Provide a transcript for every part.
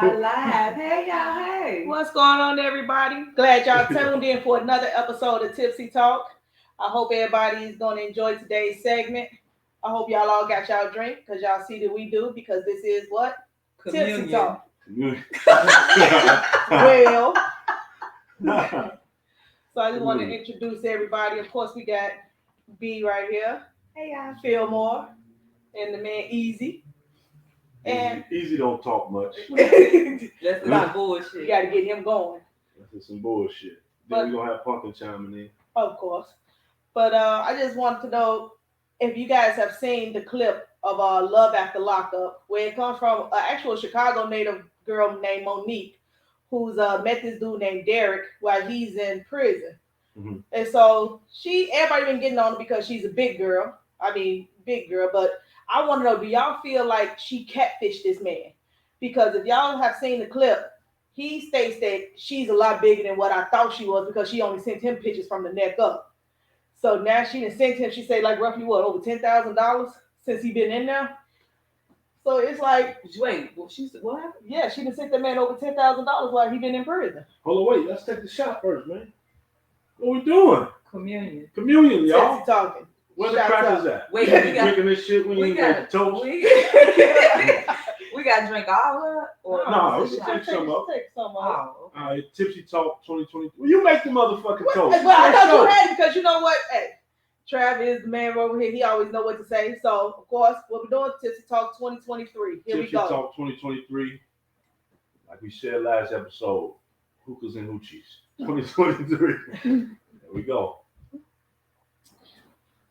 Alive. Hey, y'all. Hey. What's going on, everybody? Glad y'all tuned in for another episode of Tipsy Talk. I hope everybody is going to enjoy today's segment. I hope y'all all got y'all drink because y'all see that we do because this is what? Communion. Tipsy Talk. Well, so I just want to introduce everybody. Of course, we got B right here. Hey, y'all. Fillmore and the man Easy. And Easy don't talk much. That's not bullshit. You got to get him going. That's some bullshit. Then we're going to have Pumpkin chiming in. Of course. But I just wanted to know if you guys have seen the clip of Love After Lockup, where it comes from an actual Chicago native girl named Monique, who's met this dude named Derek while he's in prison. Mm-hmm. And so everybody been getting on her because she's a big girl. But I want to know, do y'all feel like she catfished this man? Because if y'all have seen the clip, he states that she's a lot bigger than what I thought she was because she only sent him pictures from the neck up. So now she done sent him, she said like roughly what, over $10,000 since he been in there? So it's like... Wait, she said what happened? Yeah, she done sent that man over $10,000 while he been in prison. Hold on, wait, let's take the shot first, man. What we doing? Communion, y'all. Tipsy talking. Where the crackers at? Wait, you drinking this shit when you ain't got the toast? We got to drink all of it? Or no, we can take some up. Take some up. Oh, okay. All right, Tipsy Talk 2020. Well, you make the motherfucking toast. Well, I thought you had it because you know what? Hey, Trav is the man over here. He always know what to say. So, of course, what we're doing, Tipsy Talk 2023. Here we go. Tipsy Talk 2023. Like we said last episode, hookahs and hoochies 2023. There we go.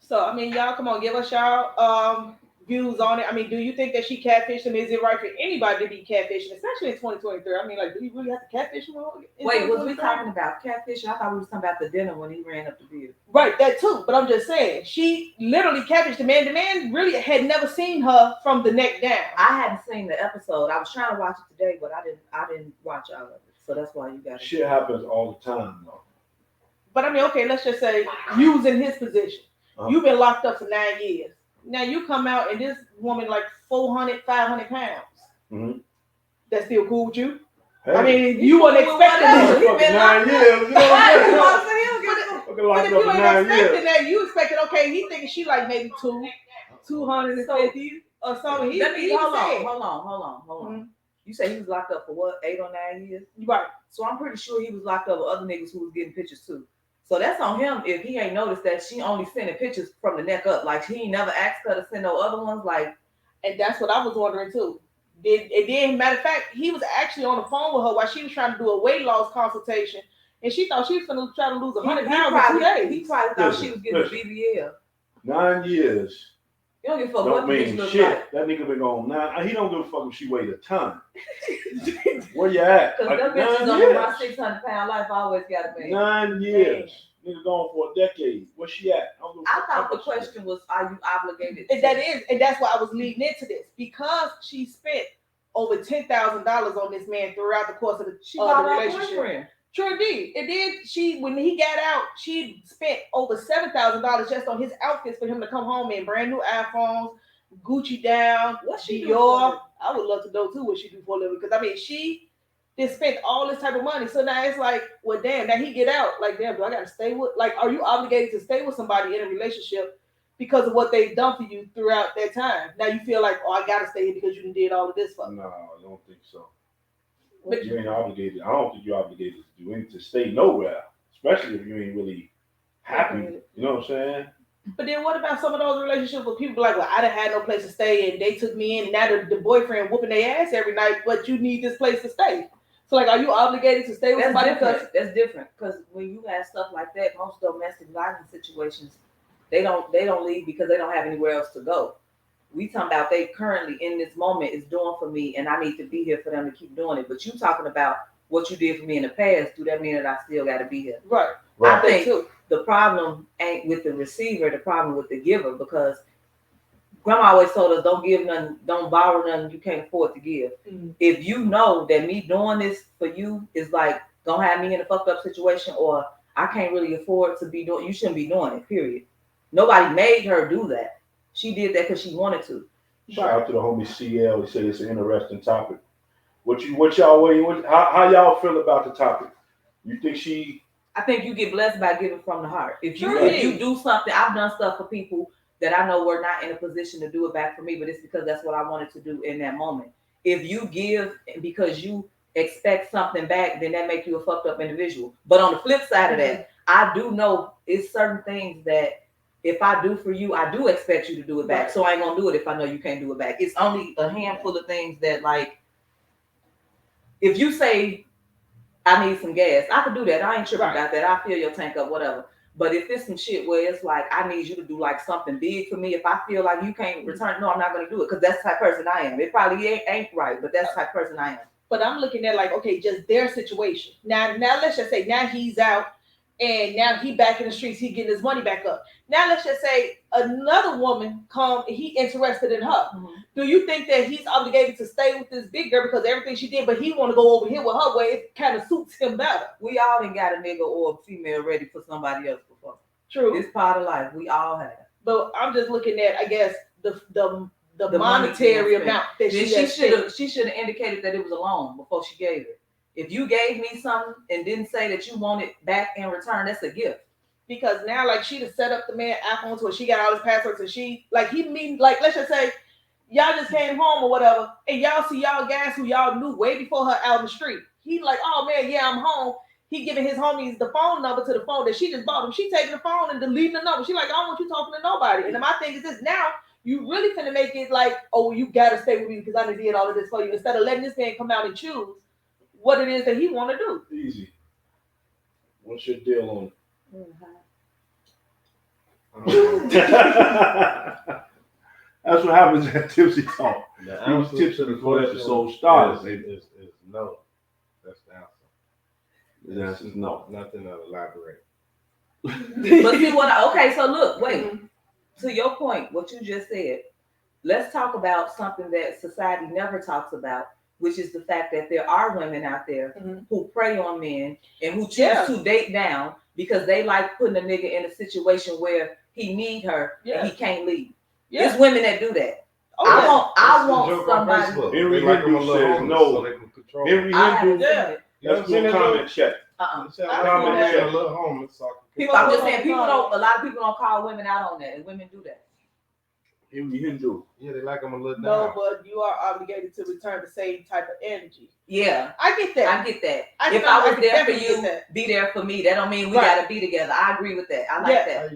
So, I mean, y'all, come on, give us y'all views on it. I mean, do you think that she catfished him? Is it right for anybody to be catfishing, especially in 2023? I mean, like, do you really have to catfish him? Wait, was we talking about catfishing? I thought we was talking about the dinner when he ran up the bill. Right, that too. But I'm just saying, she literally catfished the man. The man really had never seen her from the neck down. I hadn't seen the episode. I was trying to watch it today, but I didn't watch all of it. So that's why you got it. Shit happens all the time, though. But I mean, okay, let's just say you was in his position. You've been locked up for 9 years. Now you come out and this woman like 400, 500 pounds. Mm-hmm. That's still cool with you? Hey. I mean, you weren't expecting this. 9 years. You know what I'm saying? But if you ain't expecting that, you expected, okay, he thinking she like maybe 250 or something. Hold on. Mm-hmm. You say he was locked up for what, 8 or 9 years? Right. So I'm pretty sure he was locked up with other niggas who was getting pictures too. So that's on him if he ain't noticed that she only sending pictures from the neck up. Like, he never asked her to send no other ones. Like, and that's what I was wondering too. Matter of fact, he was actually on the phone with her while she was trying to do a weight loss consultation. And she thought she was going to try to lose 100 pounds in 2 days. He probably thought she was getting BBL. 9 years. You don't give a fuck don't what the mean bitch shit. Like. That nigga been gone 9. He don't give a fuck if she weighed a ton. Where you at? Because them bitches on my 600-pound life always got to be. 9 years. Nigga gone for a decade. Where she at? I thought the question was, are you obligated? And that's why I was leading into this. Because she spent over $10,000 on this man throughout the course of the relationship. True indeed. And then when he got out, she spent over $7,000 just on his outfits for him to come home in brand new iPhones, Gucci down, Dior. I would love to know too what she do for a living because I mean she just spent all this type of money. So now it's like, well, damn, now he get out. Like, damn, do I gotta stay with? Like, are you obligated to stay with somebody in a relationship because of what they've done for you throughout that time? Now you feel like, oh, I gotta stay here because you did all of this for me. No, I don't think so. But you ain't obligated. I don't think you're obligated to do anything, to stay nowhere, especially if you ain't really happy. You know what I'm saying? But then what about some of those relationships where people be like, well, I didn't have no place to stay and they took me in and now the boyfriend whooping their ass every night, but you need this place to stay. So like, are you obligated to stay with somebody? That's different. Because when you have stuff like that, most domestic violence situations, they don't leave because they don't have anywhere else to go. We talking about they currently in this moment is doing for me and I need to be here for them to keep doing it. But you talking about what you did for me in the past, do that mean that I still got to be here? Right. I think the problem ain't with the receiver, the problem with the giver, because grandma always told us don't give nothing, don't borrow nothing you can't afford to give. Mm-hmm. If you know that me doing this for you is like gonna have me in a fucked up situation or I can't really afford to be doing, you shouldn't be doing it, period. Nobody made her do that. She did that because she wanted to. Shout out to the homie CL. He said it's an interesting topic. How y'all feel about the topic? You think she? I think you get blessed by giving from the heart. If Truly. you do something, I've done stuff for people that I know were not in a position to do it back for me, but it's because that's what I wanted to do in that moment. If you give because you expect something back, then that makes you a fucked up individual. But on the flip side of that, I do know it's certain things that if I do for you, I do expect you to do it back. So I ain't gonna do it if I know you can't do it back. It's only a handful of things that, like, if you say I need some gas, I could do that. I ain't tripping about that. I fill your tank up, whatever. But if it's some shit where it's like I need you to do like something big for me, if I feel like you can't return, no, I'm not gonna do it because that's the type of person I am. It probably ain't right, but that's the type of person I am. But I'm looking at like, okay, just their situation. Now let's just say now he's out and now he back in the streets, he getting his money back up. Now let's just say another woman come and he interested in her. Mm-hmm. Do you think that he's obligated to stay with this big girl because everything she did, but he want to go over here with her where it kind of suits him better? We all done got a nigga or a female ready for somebody else before. True. It's part of life. We all have. But I'm just looking at, I guess, the monetary amount that she should have indicated that it was a loan before she gave it. If you gave me something and didn't say that you want it back in return, that's a gift. Because now, like, she just set up the man iPhone to it. She got all his passwords, and she, like, he mean, like, let's just say, y'all just came home or whatever, and y'all see y'all guys who y'all knew way before her out in the street. He like, oh man, yeah, I'm home. He giving his homies the phone number to the phone that she just bought him. She taking the phone and deleting the number. She like, I don't want you talking to nobody. And my thing is this: now you really finna make it like, oh, you gotta stay with me because I done did all of this for you. Instead of letting this man come out and choose what it is that he want to do. Easy. What's your deal on it? That's what happens at Tipsy Talk. The He was tipsy before the episode is started. Is no. That's the answer. The answer is no. Nothing to elaborate. But see what? Okay, so look, wait. Mm-hmm. To your point, what you just said. Let's talk about something that society never talks about, which is the fact that there are women out there who prey on men and who choose to date down because they like putting a nigga in a situation where he need her and he can't leave. Yeah. There's women that do that. Oh, I want somebody. Henry Hindu says no. So they can control. Henry Hindu, let's do a comment check. I'm just saying, a lot of people don't call women out on that, and women do that. Henry Hindu. Yeah, they like them a little down. No, but you are obligated to return the same type of energy. Yeah. I get that. If I was there for you, be there for me. That don't mean we gotta be together. I agree with that. I like that.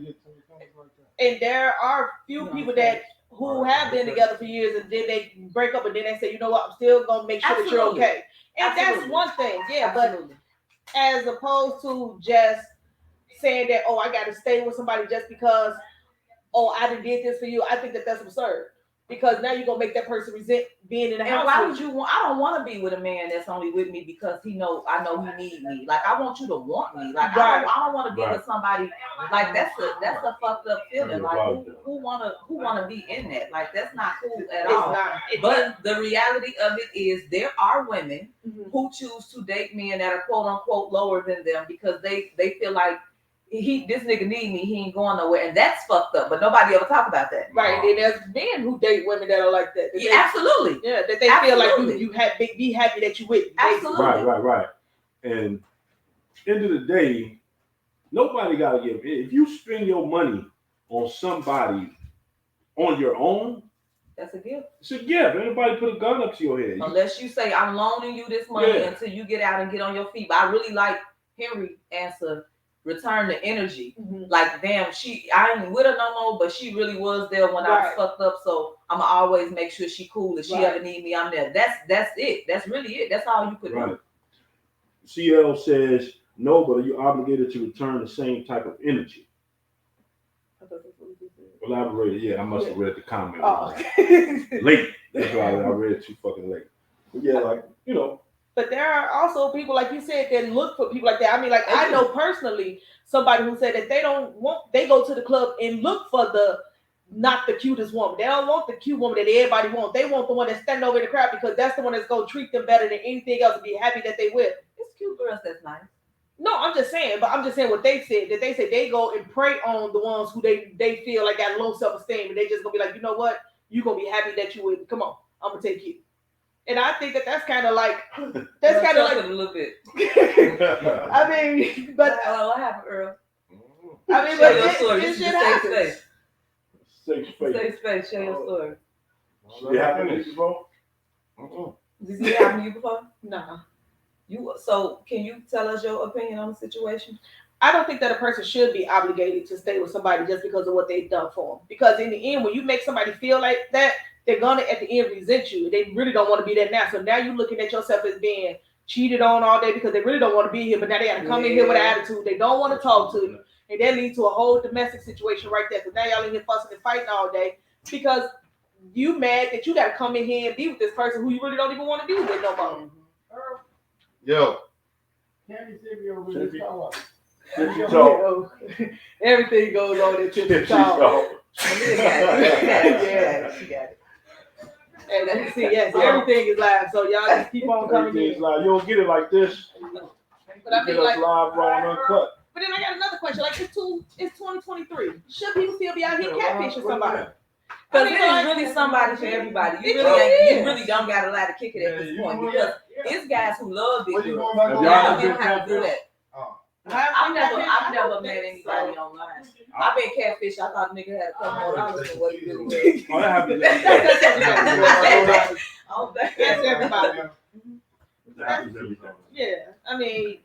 And there are few people that who have been together for years and then they break up and then they say, you know what, I'm still gonna make sure that you're okay. And that's one thing, but as opposed to just saying that, oh, I gotta stay with somebody just because, oh, I done did this for you. I think that that's absurd. Because now you're gonna make that person resent being in the house. Why would you want? I don't want to be with a man that's only with me because I know he need me. Like I want you to want me. Like I don't want to be with somebody like that's a fucked up feeling. Like who wanna be in that? Like that's not cool at all. But the reality of it is there are women who choose to date men that are quote unquote lower than them because they feel like this nigga need me, he ain't going nowhere, and that's fucked up. But nobody ever talk about that, right? And there's men who date women that are like that. Absolutely, that they feel like you be happy that you with. Absolutely, right. And end of the day, nobody gotta give. If you spend your money on somebody on your own, that's a gift. It's a gift. Anybody put a gun up to your head. Unless you say I'm loaning you this money until you get out and get on your feet. But I really like Henry's answer. Return the energy. Like, damn, I ain't with her no more, but she really was there when I was fucked up. So I'ma always make sure she cool. If she ever need me, I'm there. That's it. That's really it. That's all you could do. CL says no, but are you obligated to return the same type of energy? Elaborated. Yeah, I must have read the comment. Late. That's why I read it too fucking late. But yeah, like, you know. But there are also people, like you said, that look for people like that. I mean, like I know personally somebody who said that they go to the club and look for not the cutest woman. They don't want the cute woman that everybody wants. They want the one that's standing over in the crowd because that's the one that's going to treat them better than anything else and be happy that they with. It's cute girls that's nice. No, I'm just saying what they said, that they say they go and prey on the ones who they feel like got low self-esteem and they just going to be like, you know what? You're going to be happy that you with. Come on, I'm going to take you. And I think that that's kind of like a little bit. I mean, but What happened, Earl? I mean, Share but your story. this This shit is a safe happens. space. Safe space. Safe space. Share your story. You happened to you before? Did it happen to you before? Nah. So can you tell us your opinion on the situation? I don't think that a person should be obligated to stay with somebody just because of what they've done for them. Because in the end, when you make somebody feel like that, they're gonna at the end resent you. They really don't want to be there now. So now you're looking at yourself as being cheated on all day because they really don't want to be here. But now they got to come in here with an attitude. They don't want to talk to you, and that leads to a whole domestic situation right there. So now y'all in here fussing and fighting all day because you mad that you got to come in here and be with this person who you really don't even want to be with no more. Yo. Tipsy Talk. Everything goes on in Tipsy Tipsy Talk. Talk. Yeah, she got it. And let me see, yes, everything is live, so y'all just keep on coming Everything's in. live. You don't get it like this. But I You mean, get us like, live, raw, and uncut. but then I got another question. Like, it's 2023. Should people still be out here catfishing somebody? Because I mean, it is like, really somebody for everybody. You It really, really you is. really don't got a lot to kick it at this point because it's guys who love big Where you girls. going back Have on? y'all Y'all ever been don't have to do that. I've never met anybody online. I've been catfished. I thought the nigga had a couple more dollars than what he really did. Oh, that happens. That's everybody. Oh, That's everybody. That happens every time. Yeah, I mean,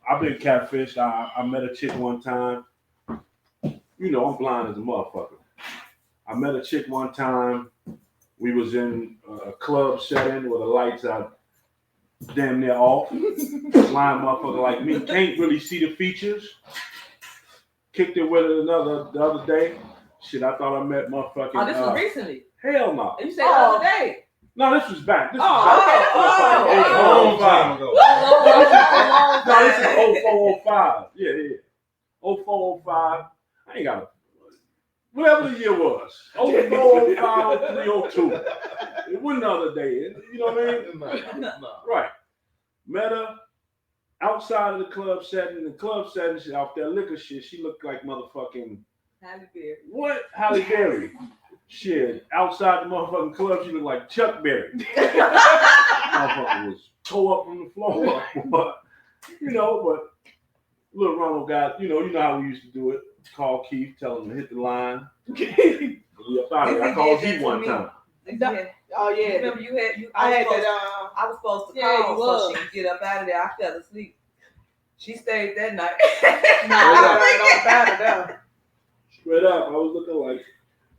I've been catfished. I met a chick one time. You know, I'm blind as a motherfucker. I met a chick one time. We was in a club setting where the lights are damn near off. Blind motherfucker like me can't really see the features. Kicked it with it the other day. Shit, I thought I met motherfucking. Oh, this was recently. Hell no. You said the other day. No, this was back. This was Long time ago. No, this is 0405. Yeah. 0405. I ain't got a. Whatever the year was. 0405, 302. It wasn't the other day. You know what I mean? No. Right. Met her outside of the club setting. In the club setting, she off that liquor shit. She looked like motherfucking. Halle Berry. What? Halle Berry. Shit. Outside the motherfucking club, she looked like Chuck Berry. Motherfucker was tore up from the floor. But, but little Ronald guy, you know how we used to do it. Call Keith, tell him to hit the line. We up out of here. I called you one time. oh yeah. Remember I had that. I was supposed to Yeah, you call was. so she could get up out of there. I fell asleep. She stayed that night. Straight up, I was looking like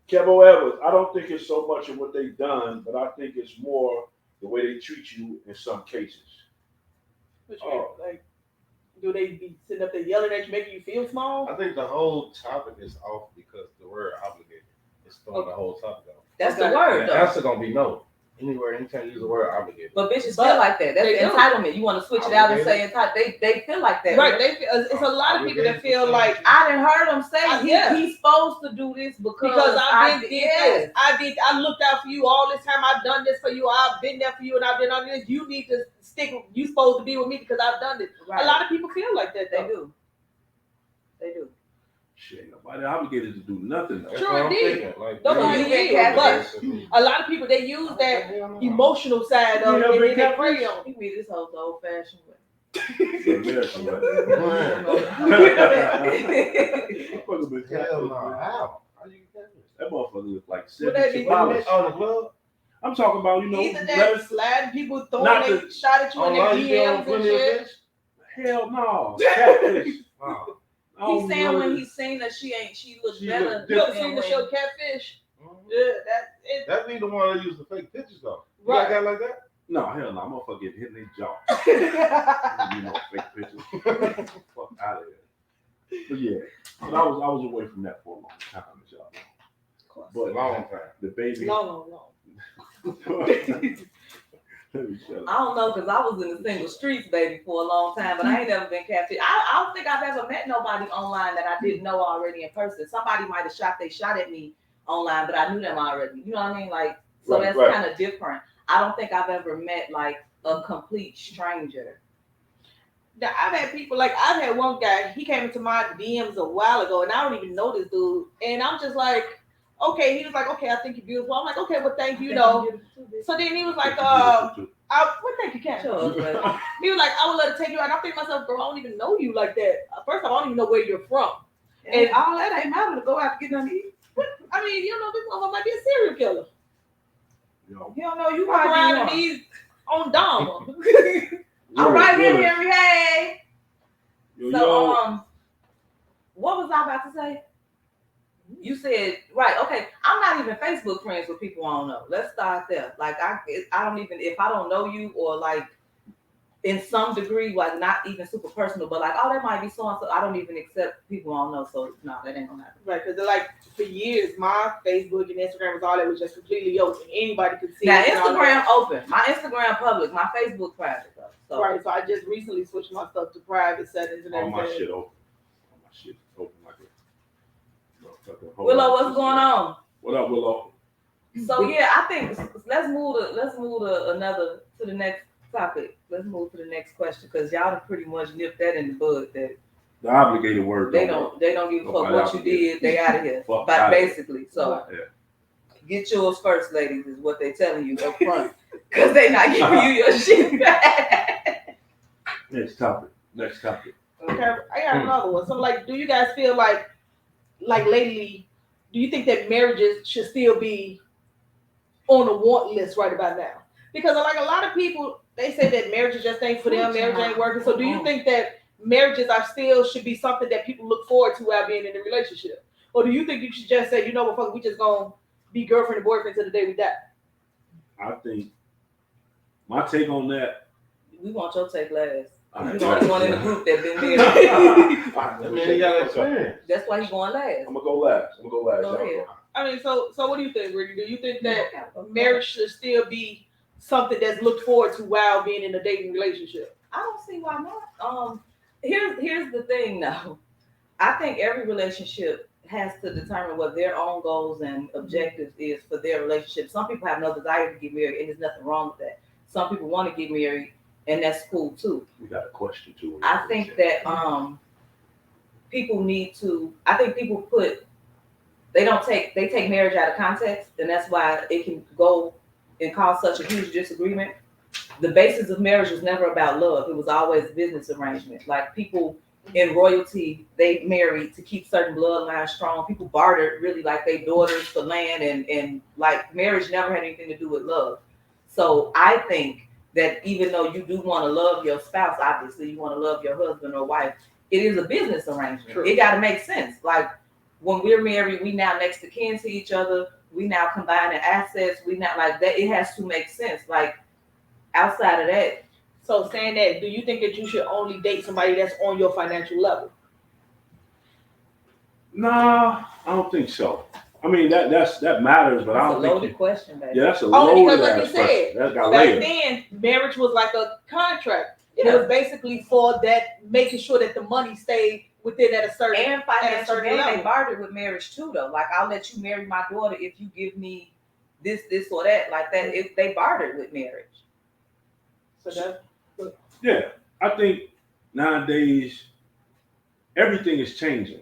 Kevo Evans. I don't think it's so much of what they've done, but I think it's more the way they treat you in some cases. Like, do they be sitting up there yelling at you, making you feel small? I think the whole topic is off because the word obligated is throwing the whole topic off. That's the word, The though. answer gonna be no. Anywhere, anytime you use the word obligated. But bitches feel like that. That's they do. entitlement. You want to switch it out and say entitlement. They feel like that. Right. It's a lot of people that feel like I done heard them say Yeah. he's supposed to do this because I've been did this. I looked out for you all this time. I've done this for you. I've been there for you, and I've been on this. You need to stick. You supposed to be with me because I've done this. Right. A lot of people feel like that. They do. Shit, nobody obligated to do nothing. That's Sure what I'm did. thinking. Like, Don't know you get catfished. But a lot of people, they use that emotional side of it, and then they prey on. You mean this whole old fashioned way. American, right? Motherfucker been Hell no. catfished. How? How you get That motherfucker look like Would that 70 be dollars. On the club? I'm talking about, Either let that us, sliding people Not throwing their the- shot at you in their Online, you doing DMs and plenty of shit. fish? hell no. Catfish. Wow. I don't He's saying know when this. he's seen that she looked She better. look You ever than seen the when- show Catfish? Mhm. Yeah, that That be the one that use the fake pictures though. You Right. got a guy like that? No, hell no. Motherfucker getting hit in their jaw. You know, fake pictures. Fuck out of here. But yeah, but I was away from that for a long time, as y'all know. But Long time. the baby. long. Let me shut up. I don't know because I was in the single streets, baby, for a long time, but I ain't never been catfished. I don't think I've ever met nobody online that I didn't know already in person. Somebody might have shot at me online, but I knew them already. You know what I mean? Like, so Right, that's right. kind of different. I don't think I've ever met like a complete stranger. Now, I've had one guy, he came into my DMs a while ago, and I don't even know this dude. And I'm just like, okay, he was like, okay, I think you're beautiful. I'm like, okay, well, thank you, though. So then he was like, Thank you, Ken. Sure, but He was like, I would let her take you out. I'm thinking to myself, bro, I don't even know you like that. First of all, I don't even know where you're from. And all that ain't matter to go out to get nothing to eat. I mean, you know, this motherfucker might be a serial killer. Yo, you don't know you Walk might around and be he's on Dharma. all right, Willis. Henry. Hey. Yo, So, what was I about to say? You said right. Okay, I'm not even Facebook friends with people I don't know. Let's start there. Like I don't even if I don't know you or like in some degree, like not even super personal, but like, oh, that might be so and so. I don't even accept people I don't know. So no, that ain't gonna happen. Right, because like for years, my Facebook and Instagram was all that was just completely open. Anybody could see. Now it and all Instagram that. open. My Instagram public. My Facebook private though. So. Right, so I just recently switched my stuff to private settings and all everything. my shit open. All my shit open like a. Willow, what's going on? What up, Willow? So yeah, I think let's move to the next topic. Let's move to the next question because y'all have pretty much nipped that in the bud that The obligated word. they don't give a fuck Nobody what you did. They out of here. Fuck But outta basically, so Yeah. get yours first, ladies, is what they telling you up front because they not giving you your shit back. Next topic. Okay, I got another one. So like, do you guys feel like lately, do you think that marriages should still be on the want list right about now? Because like a lot of people, they say that marriage just ain't for them, marriage ain't working. So do you think that marriages are still should be something that people look forward to while being in a relationship? Or do you think you should just say, you know what, fuck, we just gonna be girlfriend and boyfriend till the day we die? I think my take on that. We want your take last. All You're the only one in the group that been there. That man, he got experience. That's why he's going last. I'm gonna go last. Go ahead. I mean, so what do you think, Ricky? Do you think that marriage should still be something that's looked forward to while being in a dating relationship? I don't see why not. Here's the thing though. I think every relationship has to determine what their own goals and objectives is for their relationship. Some people have no desire to get married, and there's nothing wrong with that. Some people want to get married, and that's cool too. We got a question too. I think that people need to. I think people they take marriage out of context, and that's why it can go and cause such a huge disagreement. The basis of marriage was never about love. It was always business arrangement. Like people in royalty, they married to keep certain bloodlines strong. People bartered really like their daughters for land and like marriage never had anything to do with love. So I think that even though you do want to love your spouse, obviously you want to love your husband or wife, it is a business arrangement. True. It got to make sense. Like when we're married, we now next to kin to each other. We now combining assets. We not like that. It has to make sense. Like outside of that. So saying that, do you think that you should only date somebody that's on your financial level? Nah, I don't think so. I mean that matters, but I don't think. That's a loaded question, baby. Yeah, that's a only loaded because, like you ass said, question. That's got back layers. then marriage was like a contract. Yeah. It was basically for that, making sure that the money stayed within at a certain and financial gain. level. They bartered with marriage too, though. Like I'll let you marry my daughter if you give me this or that. Like that, if they bartered with marriage. So that. Yeah, I think nowadays everything is changing.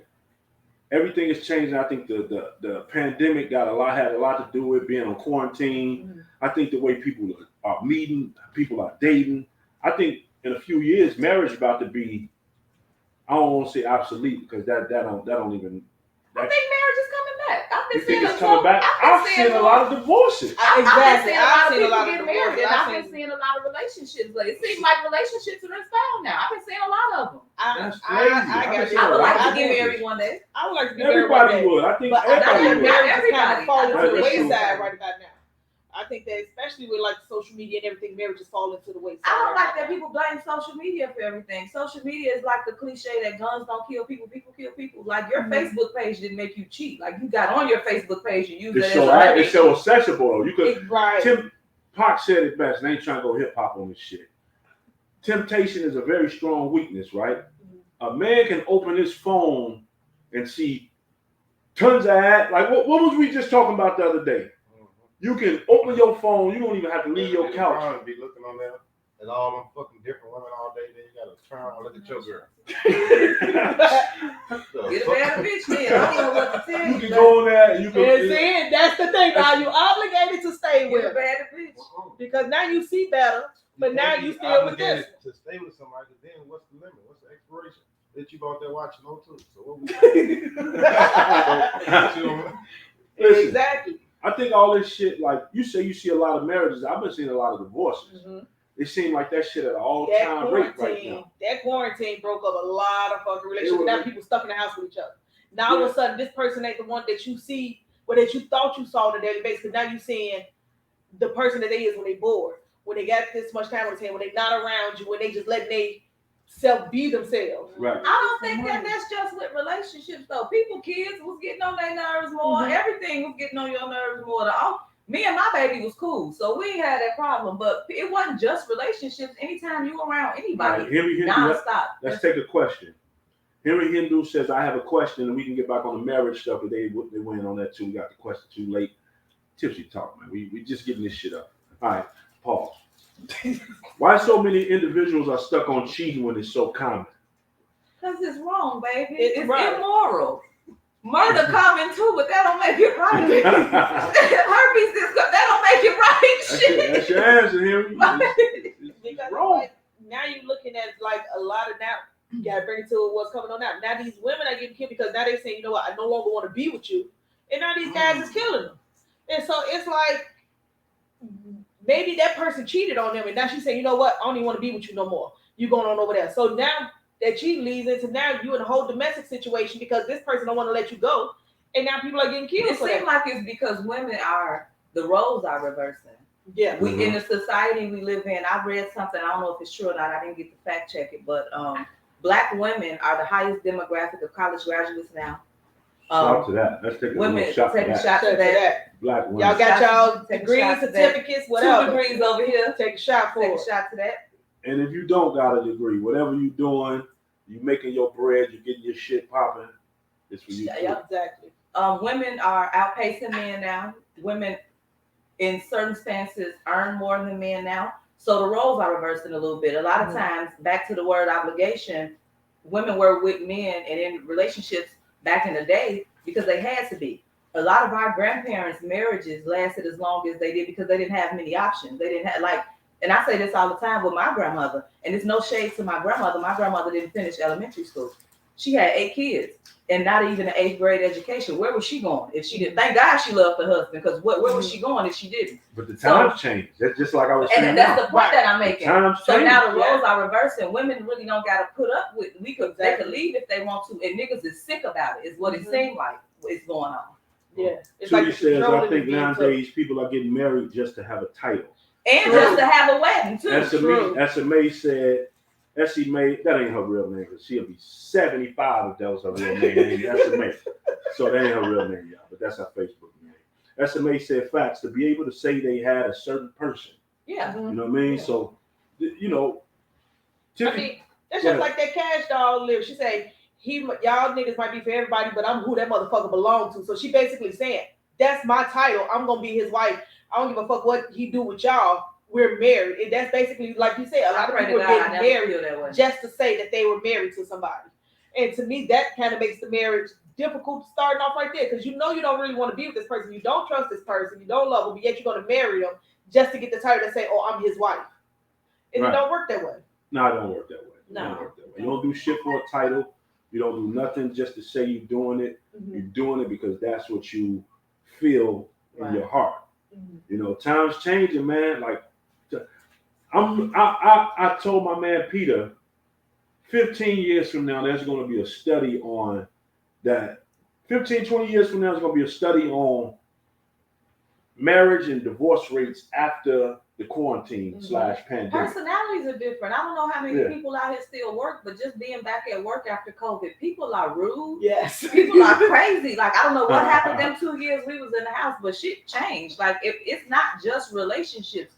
Everything is changing. I think the pandemic had a lot to do with being on quarantine. Mm-hmm. I think the way people are meeting, people are dating. I think in a few years, marriage is about to be. I don't want to say obsolete because that don't even. I think marriage is coming back. I've seen a lot of divorces. Exactly. I've seen a lot of people get married, and I've been seeing a lot of relationships. Like, it seems like relationships are in style now. I've been seeing a lot of them. That's crazy. I would like to get married one day. I would like to get married one day. Everybody would. I think but everybody would. Marriage is kind of falling to the That's wayside right about now. I think that especially with like social media and everything, marriage is falling to the wayside. I don't like that people blame social media for everything. Social media is like the cliche that guns don't kill people, people kill people. Like your Facebook page didn't make you cheat. Like you got on your Facebook page and used it as a It's so accessible though. You could right. Tim Pac said it best, and I ain't trying to go hip hop on this shit. Temptation is a very strong weakness, right? A man can open his phone and see tons of ads. Like what was we just talking about the other day? You can open your phone. You don't even have to leave your couch. Be looking on there. and all them fucking different women all day. Then you gotta turn around and look at your girl. Get a bad bitch then. I don't know what to tell You you. can go on there and you can. And see, that's the thing. Now you obligated to stay Get with a her bad bitch. because now you see better, but now you still with this. To stay with somebody, then what's the limit? What's the expiration? That you out there watching on too. So what we saying? Listen, Exactly. I think all this shit, like you say, you see a lot of marriages. I've been seeing a lot of divorces. Mm-hmm. It seems like that shit at an all-time rate right now. That quarantine broke up a lot of fucking relationships. Now people stuck in the house with each other. Now all of a sudden, this person ain't the one that you see, or that you thought you saw on a daily basis. Because now you seeing the person that they is when they bored, when they got this much time on their hands, when they not around you, when they just letting they self be themselves. Right. I don't think that's just with relationships though. Kids was getting on their nerves more. Mm-hmm. Everything was getting on your nerves more. Me and my baby was cool, so we ain't had that problem. But it wasn't just relationships. Anytime you around anybody, nonstop. Let's take a question. Henry Hindu says, I have a question, and we can get back on the marriage stuff, but they went on that too. We got the question too late. Tipsy Talk, man. We just getting this shit up. All right, pause. Why so many individuals are stuck on cheating when it's so common? Because it's wrong, baby. It's right. Immoral. Murder common too, but that don't make it right. Herpes is that don't make it right. That's your answer, Henry. Because wrong. like, now you're looking at like a lot of now. You gotta bring it to what's coming on now. Now these women are getting killed because now they saying, you know what, I no longer want to be with you, and now these guys is killing them. And so it's like maybe that person cheated on them, and now she's saying, you know what, I don't even want to be with you no more. You going on over there. So now that cheating leads into now you in a whole domestic situation because this person don't want to let you go, and now people are getting killed. It seems like it's because women the roles are reversing. Yeah. We in the society we live in. I read something. I don't know if it's true or not. I didn't get to fact check it, but Black women are the highest demographic of college graduates now. Shout out to that. Let's take a shot to that. Black women. Y'all got y'all degrees, certificates, whatever. 2 degrees over here. Take a shot for it. Take a shot to that. And if you don't got a degree, whatever you doing, you making your bread, you getting your shit popping, it's for you. Yeah, exactly. Women are outpacing men now. Women, in certain stances, earn more than men now. So the roles are reversing a little bit. A lot of times, back to the word obligation, women were with men and in relationships back in the day because they had to be. A lot of our grandparents' marriages lasted as long as they did because they didn't have many options. They didn't have and I say this all the time with my grandmother, and it's no shade to my grandmother. My grandmother didn't finish elementary school. She had 8 kids and not even an 8th grade education. Where was she going if she didn't? Thank God she loved her husband, because where was she going if she didn't? But the times changed. That's just like I was saying. And that's the point that I'm making. So now the roles are reversing. Women really don't got to put up with. They could leave if they want to, and niggas is sick about it. Is what it seemed like is going on. Yeah, it's Trudy like says, I think nowadays people are getting married just to have a title. And just to have a wedding too. SMA said, Essie May, that ain't her real name, because she'll be 75 if that was her real name. SMA. So that ain't her real name, y'all, but that's her Facebook name. SMA said facts, to be able to say they had a certain person. Yeah. You know what I mean? Yeah. So, you know, Tiffany, that's just like that Cash Doll lyric. She said, y'all niggas might be for everybody, but I'm who that motherfucker belongs to. So she basically saying, that's my title. I'm going to be his wife. I don't give a fuck what he do with y'all. We're married. And that's basically, like you said, a lot of people are getting married just to say that they were married to somebody. And to me, that kind of makes the marriage difficult starting off right there, because you know you don't really want to be with this person. You don't trust this person. You don't love him, but yet you're going to marry them just to get the title to say, oh, I'm his wife. And it don't work that way. No, it don't work that way. No. It don't work that way. You don't do shit for a title. You don't do nothing just to say you're doing it. Mm-hmm. You're doing it because that's what you feel in your heart. Mm-hmm. You know, times changing, man. Like, I told my man Peter, 15 years from now, there's going to be a study on that. 15, 20 years from now, there's going to be a study on marriage and divorce rates after the quarantine / pandemic. Personalities are different. I don't know how many people out here still work, but just being back at work after COVID, people are rude. Yes. People are crazy. Like, I don't know what happened them 2 years we was in the house, but shit changed. Like, it's not just relationships.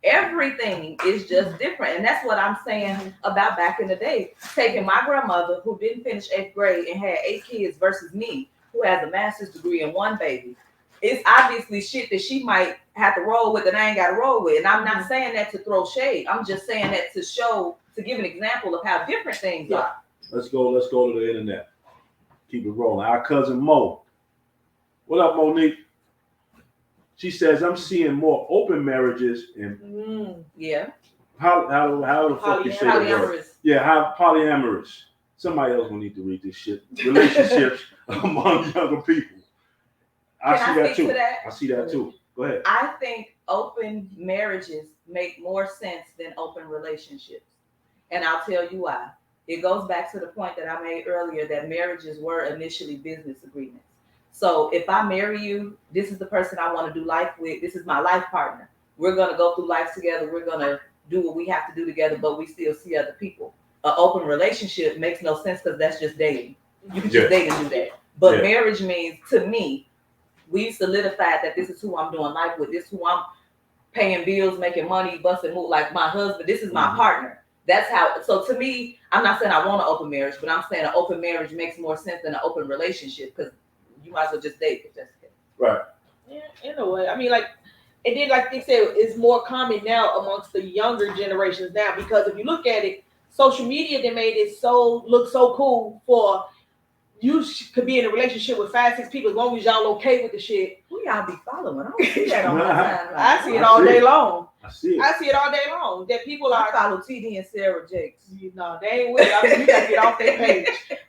Everything is just different. And that's what I'm saying about back in the day. Taking my grandmother, who didn't finish 8th grade and had 8 kids, versus me, who has a master's degree and 1 baby. it's obviously shit that she might have to roll with that I ain't got to roll with. And I'm not saying that to throw shade. I'm just saying that to give an example of how different things are. Let's go to the internet. Keep it rolling. Our cousin Mo. What up, Monique? She says, I'm seeing more open marriages and Yeah. how the fuck you say that word? Polyamorous. Yeah, how polyamorous. Somebody else will need to read this shit. Relationships among younger people. I see that too. Go ahead. I think open marriages make more sense than open relationships. And I'll tell you why. It goes back to the point that I made earlier that marriages were initially business agreements. So if I marry you, this is the person I want to do life with. This is my life partner. We're going to go through life together. We're going to do what we have to do together, but we still see other people. An open relationship makes no sense because that's just dating. You can just date and do that. But marriage means, to me, we've solidified that this is who I'm doing life with. This is who I'm paying bills, making money, busting move. Like my husband, this is my partner. That's how. So to me, I'm not saying I want an open marriage, but I'm saying an open marriage makes more sense than an open relationship because you might as well just date if that's the case. Right. Yeah, in a way. I mean, like, and then like they said, it's more common now amongst the younger generations now because if you look at it, social media they made it look so cool for you could be in a relationship with 5-6 people as long as y'all okay with the shit. Who y'all be following? I don't see that on my timeline. I see it all day long. I see it all day long. That people I follow TD and Sarah Jakes. No, they ain't with it. I mean, you gotta get off their page.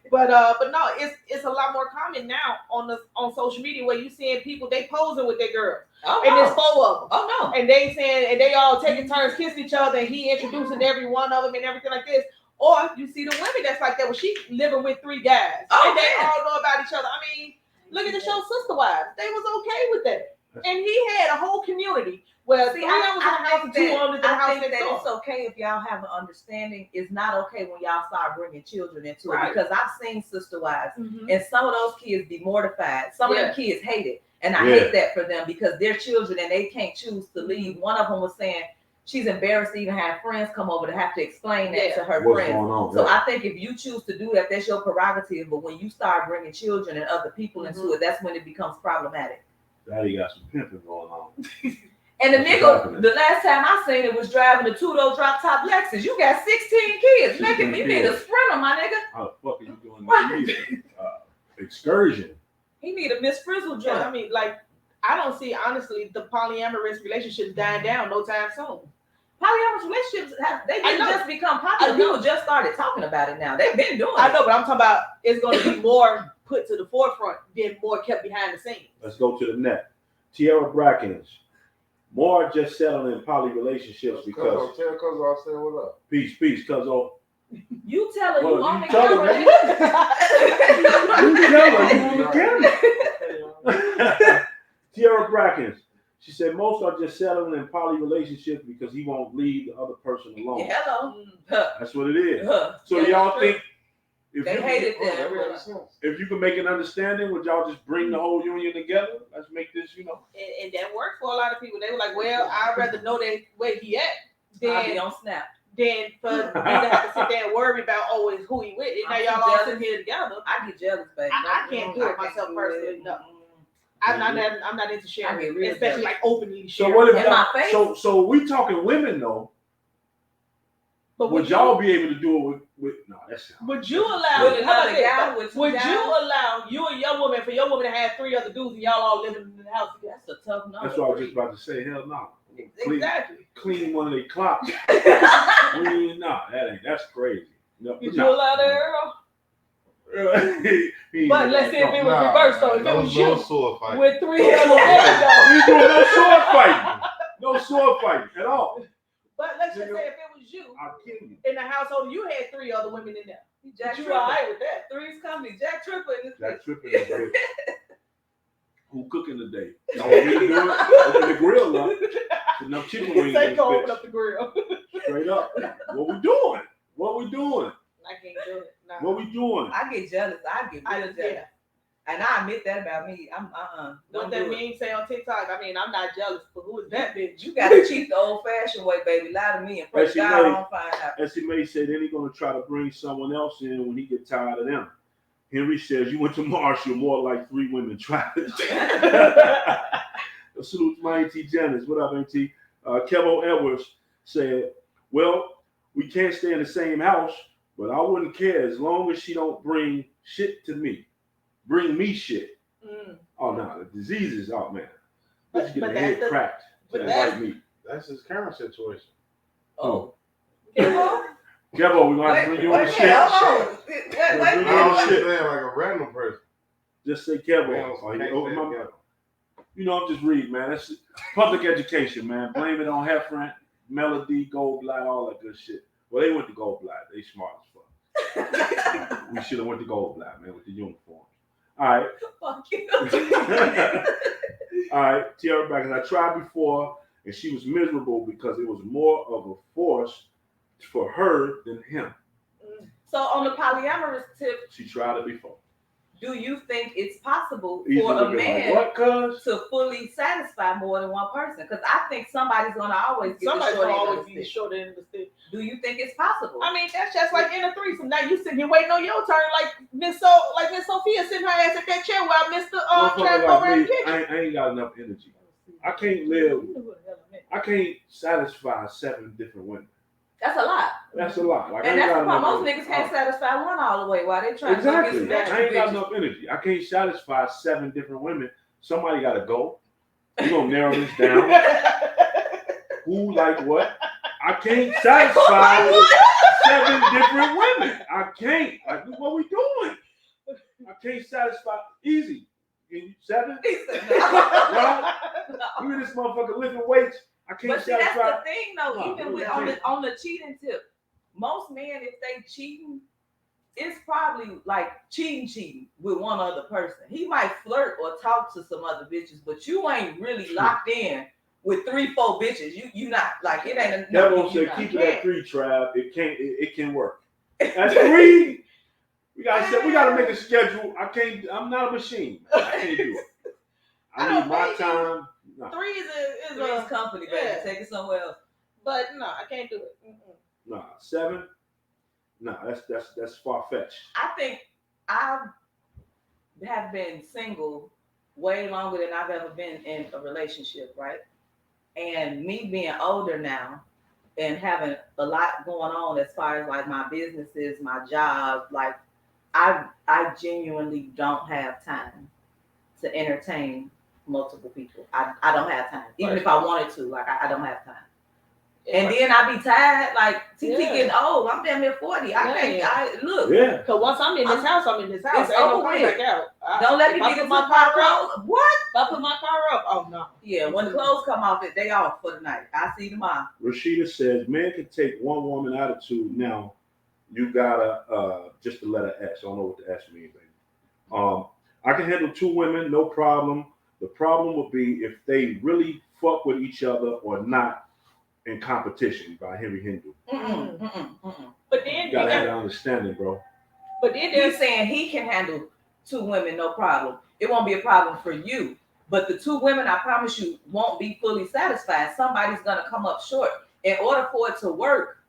But no, it's a lot more common now on social media where you seeing people they posing with their girls. Oh, and there's 4 of them. Oh no. And they saying and they all taking turns kissing each other and he introducing every one of them and everything like this. Or you see the women that's like that when she living with 3 guys. Oh, and they all know about each other. I mean, look at the show Sister Wives. They was okay with that. And he had a whole community where 3 of them was in the house and 2 of them in the house next door. It's okay if y'all have an understanding. It's not okay when y'all start bringing children into it because I've seen Sister Wives and some of those kids be mortified. Some of them kids hate it. And I hate that for them because they're children and they can't choose to leave. One of them was saying she's embarrassed to even have friends come over to have to explain that to her friends. So I think if you choose to do that, that's your prerogative. But when you start bringing children and other people into it, that's when it becomes problematic. Daddy got some pimping going on. And the nigga, the last time I seen it was driving a 2-door drop top Lexus. You got 16 kids. Making me need a Sprinter, my nigga. How the fuck are you doing excursion? He need a Miss Frizzle joint. I mean, like, I don't see, honestly, the polyamorous relationships dying down no time soon. Polyamorous relationships, they didn't just become popular. People just started talking about it now. They've been doing it. I know, but I'm talking about it's going to be more put to the forefront than more kept behind the scenes. Let's go to the net. Tierra Brackens. More just settling in poly relationships because... Tell Cuzzo I said what up. Peace, Cuzzo. You tell her you on the camera. You tell her you on the camera. Tierra Brackens. She said most are just settling in poly relationships because he won't leave the other person alone. Yeah, hello. That's what it is. So y'all think they hated that. If you can make an understanding, would y'all just bring the whole union together? Let's make this, And that worked for a lot of people. They were like, well, I'd rather know that where he at than I'll be on Snap. Than for me to have to sit there and worry about always who he with. And now y'all all sitting here together. I get jealous, baby. I can't do it myself personally. No. I'm not into sharing, especially like openly sharing. So what if so we talking women though? But would y'all be able to do it with no? That's would you allow? Would you allow you and your woman for your woman to have 3 other dudes and y'all all living in the house together? That's a tough number. That's what I was just about to say. Hell no. Exactly. Clean one of their clocks. That's crazy. No, would you allow that, Earl? But let's see if it was reversed. So if it was you with 3 other women, we doing no sword fighting. No sword fighting at all. But let's just say if it was you, I'll kill you. In the household, you had 3 other women in there. Jack you all right with that? 3's company. Jack Tripper in this. Jack Tripper is good. Who cooking today? Y'all want me to do it? Open the grill up. Enough chicken wings. Say go open up the grill. Straight up. What we doing? I can't do it. Nah. What we doing? I get jealous. I get real jealous. Yeah. And I admit that about me. I'm What that meme say on TikTok? I mean, I'm not jealous, but who is that bitch? You gotta cheat the old-fashioned way, baby. Lie to me and pray God don't find out. As he may say, then he's gonna try to bring someone else in when he get tired of them. Henry says, you went to Marshall, more like 3 women tried. A salute to my Auntie Janice. What up, Auntie? Kevo Edwards said, well, we can't stay in the same house, but I wouldn't care as long as she don't bring shit to me. Bring me shit. Oh, no, the disease is out, man. Let's get the head cracked to that white meat. That's his current situation. Oh. Kevo, we're going to have to bring you on the shit. I don't understand like a random person. Just say Kevo. You know, I'm just reading, man. That's public education, man. Blame it on Heffron, Melody, Goldblatt, all that good shit. Well, they went to Goldblatt. They smart as fuck. We should have went to Goldblatt, man, with the uniforms. All right. Fuck you. All right, Tiara back. I tried before, and she was miserable because it was more of a force for her than him. So on the polyamorous tip, She tried it before. do you think it's possible Easy for a looking man like, what, cuz? to fully satisfy more than one person? Because I think somebody's gonna always get Somebody's the short gonna end of always the be the stick. short end of the stick. Do you think it's possible? I mean, that's just like in a threesome. Now you sitting here waiting on your turn, like Miss Sophia sitting her ass at that chair while Mr. Trap over in the kitchen. I ain't got enough energy. I can't satisfy 7 different women. That's a lot. That's a lot. Like, And I ain't that's got why enough most energy. niggas can't satisfy one all the way while they trying Exactly. to get some I ain't got extra enough energy. I can't satisfy 7 different women. Somebody got to go. We're going to narrow this down. Who, like what? I can't satisfy 7 different women. I can't. Like, what we doing? I can't satisfy. Easy. 7? Right? Even this motherfucker lifting weights. I can't But see, that's satisfy. the thing, though. No, Even what with you on the cheating tip, most men, if they cheating, it's probably like cheating with one other person. He might flirt or talk to some other bitches, but you ain't really locked in with 3-4 bitches. You not like it ain't. That won't say keep it at 3, Trav. It can work. At 3, we gotta make a schedule. I'm not a machine. I can't do it. I need my time. No. 3 is Three's company, baby. yeah. Take it somewhere else. But no, I can't do it. Nah, 7. Nah, that's far fetched. I think I have been single way longer than I've ever been in a relationship, right? And me being older now and having a lot going on as far as like my businesses, my job, like I genuinely don't have time to entertain multiple people. I don't have time. Even if I wanted to, like I don't have time. And then I be tired, like TT getting old. I'm damn near 40. I look. Yeah. Cause once I'm in this house, I'm in this house. It's Ain't no over coming with. back out. Don't let me if I get put into my my car clothes. up. What? If I put my car up, oh no. Yeah, when the clothes come off, they off for the night. I see tomorrow. Rashida says, man can take one woman attitude. Now, you gotta just the letter S. I don't know what the S means, baby. I can handle 2 women, no problem. The problem would be if they really fuck with each other or not in competition by Henry Hindu. But then You gotta have that understanding, bro. But then He's saying he can handle 2 women, no problem. It won't be a problem for you. But the 2 women, I promise you, won't be fully satisfied. Somebody's gonna come up short. In order for it to work,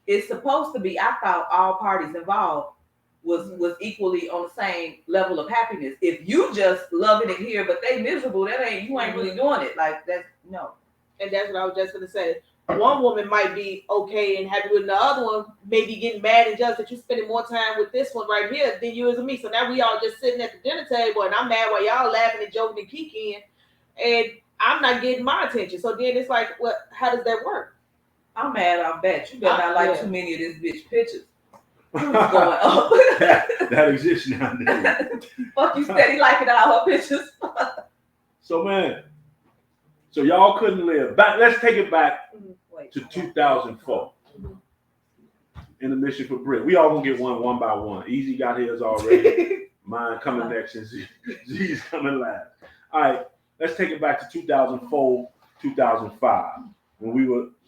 it's supposed to be, I thought all parties involved was equally on the same level of happiness. If you just loving it here, but they miserable, you ain't really doing it. Like that's no. And that's what I was just gonna say. One woman might be okay and happy with the other one, maybe getting mad and just that you're spending more time with this one right here than you is with me. So now we all just sitting at the dinner table and I'm mad while y'all laughing and joking and kicking, and I'm not getting my attention. So then it's like, what? How does that work? I'm mad. I bet you better not like too many of this bitch pictures. Going up. that exists now. Fuck you, steady liking all her pictures. So man, so y'all couldn't live back. Let's take it back to 2004. Intermission for Brit. We all gonna get one by one. Easy got his already. Mine coming next, and Z's coming last. All right, let's take it back to 2004, 2005, when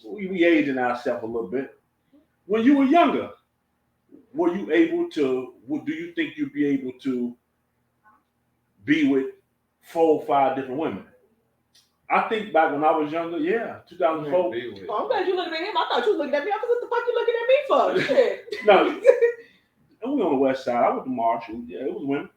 we aging ourselves a little bit. When you were younger, were you able to? Do you think you'd be able to be with 4 or 5 different women? I think back when I was younger, yeah, 2004. Oh, I'm glad you looking at him. I thought you was looking at me. I was, what the fuck you looking at me for? Shit. No, and we we on the west side. I went to Marshall. Yeah, it was women.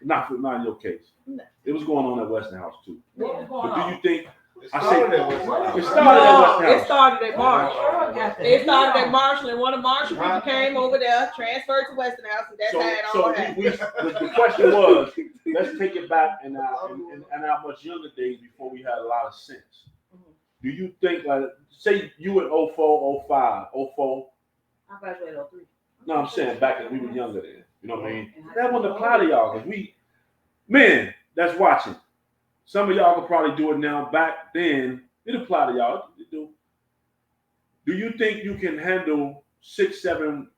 Not in your case. No. It was going on at Westinghouse too. What was going But do on? you think It I started say- at Westinghouse. it started at Westinghouse? It started at Marshall. Marshall. It started at Marshall, and one of Marshall people came over there, transferred to Westinghouse, and that's how it all So happened. the question was, let's take it back in our much younger days before we had a lot of sense. Do you think, like, say you in 04, 05, 04? I graduated 03. No, I'm saying back when we were younger then. You know what I mean? That wouldn't apply to y'all because men that's watching, some of y'all could probably do it now. Back then, it applied to y'all. Do you think you can handle 6, 7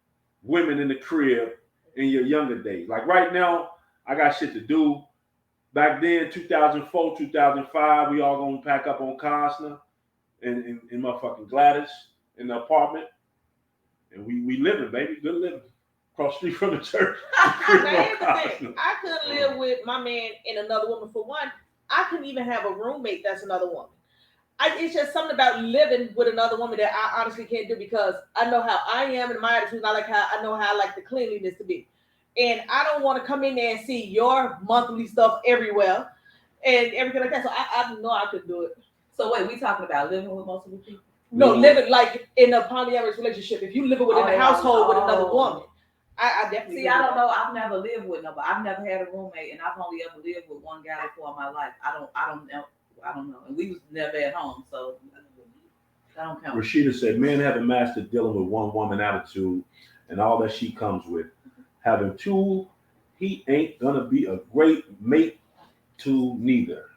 women in the crib in your younger days? Like right now, I got shit to do. Back then, 2004, 2005, we all gonna pack up on Costner and motherfucking Gladys in the apartment. And we living, baby, good living. Across the street from the church. Now, here's the thing. I couldn't live with my man and another woman. For one, I couldn't even have a roommate that's another woman. It's just something about living with another woman that I honestly can't do because I know how I am and my attitude. I know how I like the cleanliness to be. And I don't want to come in there and see your monthly stuff everywhere and everything like that. So I know I could do it. So wait, we talking about living with multiple people? No, living like in a polyamorous relationship. If you live within a household with another woman, I definitely see. I don't know. I've never lived with nobody. I've never had a roommate, and I've only ever lived with one guy before in my life. I don't know. And we was never at home, so I don't count. Rashida said, men haven't mastered dealing with one woman attitude and all that she comes with. Having two, he ain't gonna be a great mate to neither.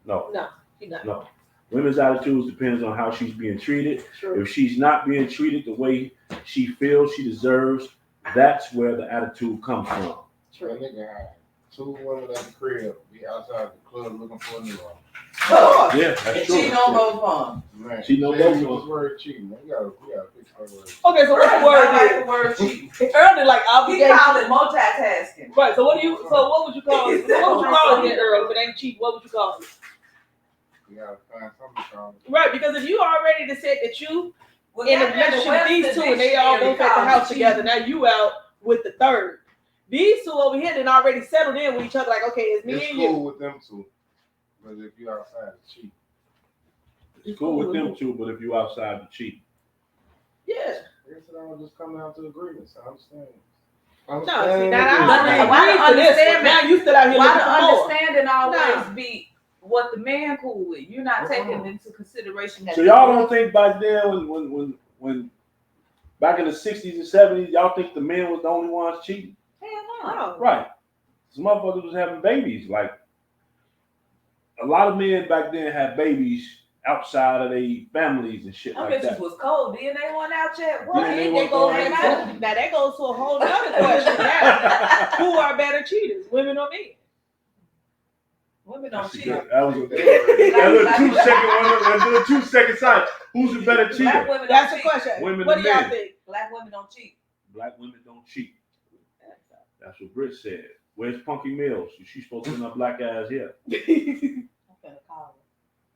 No, he's not. No. Women's attitudes depends on how she's being treated. True. If she's not being treated the way she feels she deserves, that's where the attitude comes from. True. That nigga had 2 women at the crib, be outside the club looking for a new one. Oh, Yeah, that's true. She don't go fun. Man, She know both both of of us word cheating. We gotta fix our word. okay, so what's the I word like is? the word cheating. Early, like He obligation. called it multitasking. Right. So what would you call it? So what would you call it then, Earl? If it ain't cheap, what would you call it? We gotta find something called it. Right, because if you already said that you Well, in a goddamn, relationship where's with these the two and they all dictionary both at the called house cheating? together, now you out with the third. These two over here then already settled in with each other, like, okay, it's me It's and cool you. with them two, but if you outside, it's cheap. It's cool with them too, but if you outside, you cheat. Yeah. I guess it all just come down to agreements. I understand. No, see, now But I why agree the for this one. understanding- Now you still out here Why looking the for more. understanding always No. be what the man cool with? You're not taking into consideration that. So y'all don't think back then when back in the 60s and 70s, y'all think the men was the only ones cheating? Hell no. No. Right. Some motherfuckers was having babies. Like a lot of men back then had babies outside of their families and shit Them like bitches that. was cold. DNA one out yet. What? DNA Now wasn't going now that goes to a whole other question. Now, who are better cheaters, women or men? Women don't That's a cheat. good- That was a 2-second silence. Who's the better Black cheater? women That's don't the cheat. question. Women What and do y'all men. think? Black women don't cheat. Black women don't cheat. That's what Britt said. Where's Punky Mills? She's supposed to send her black ass here. I'm finna call her.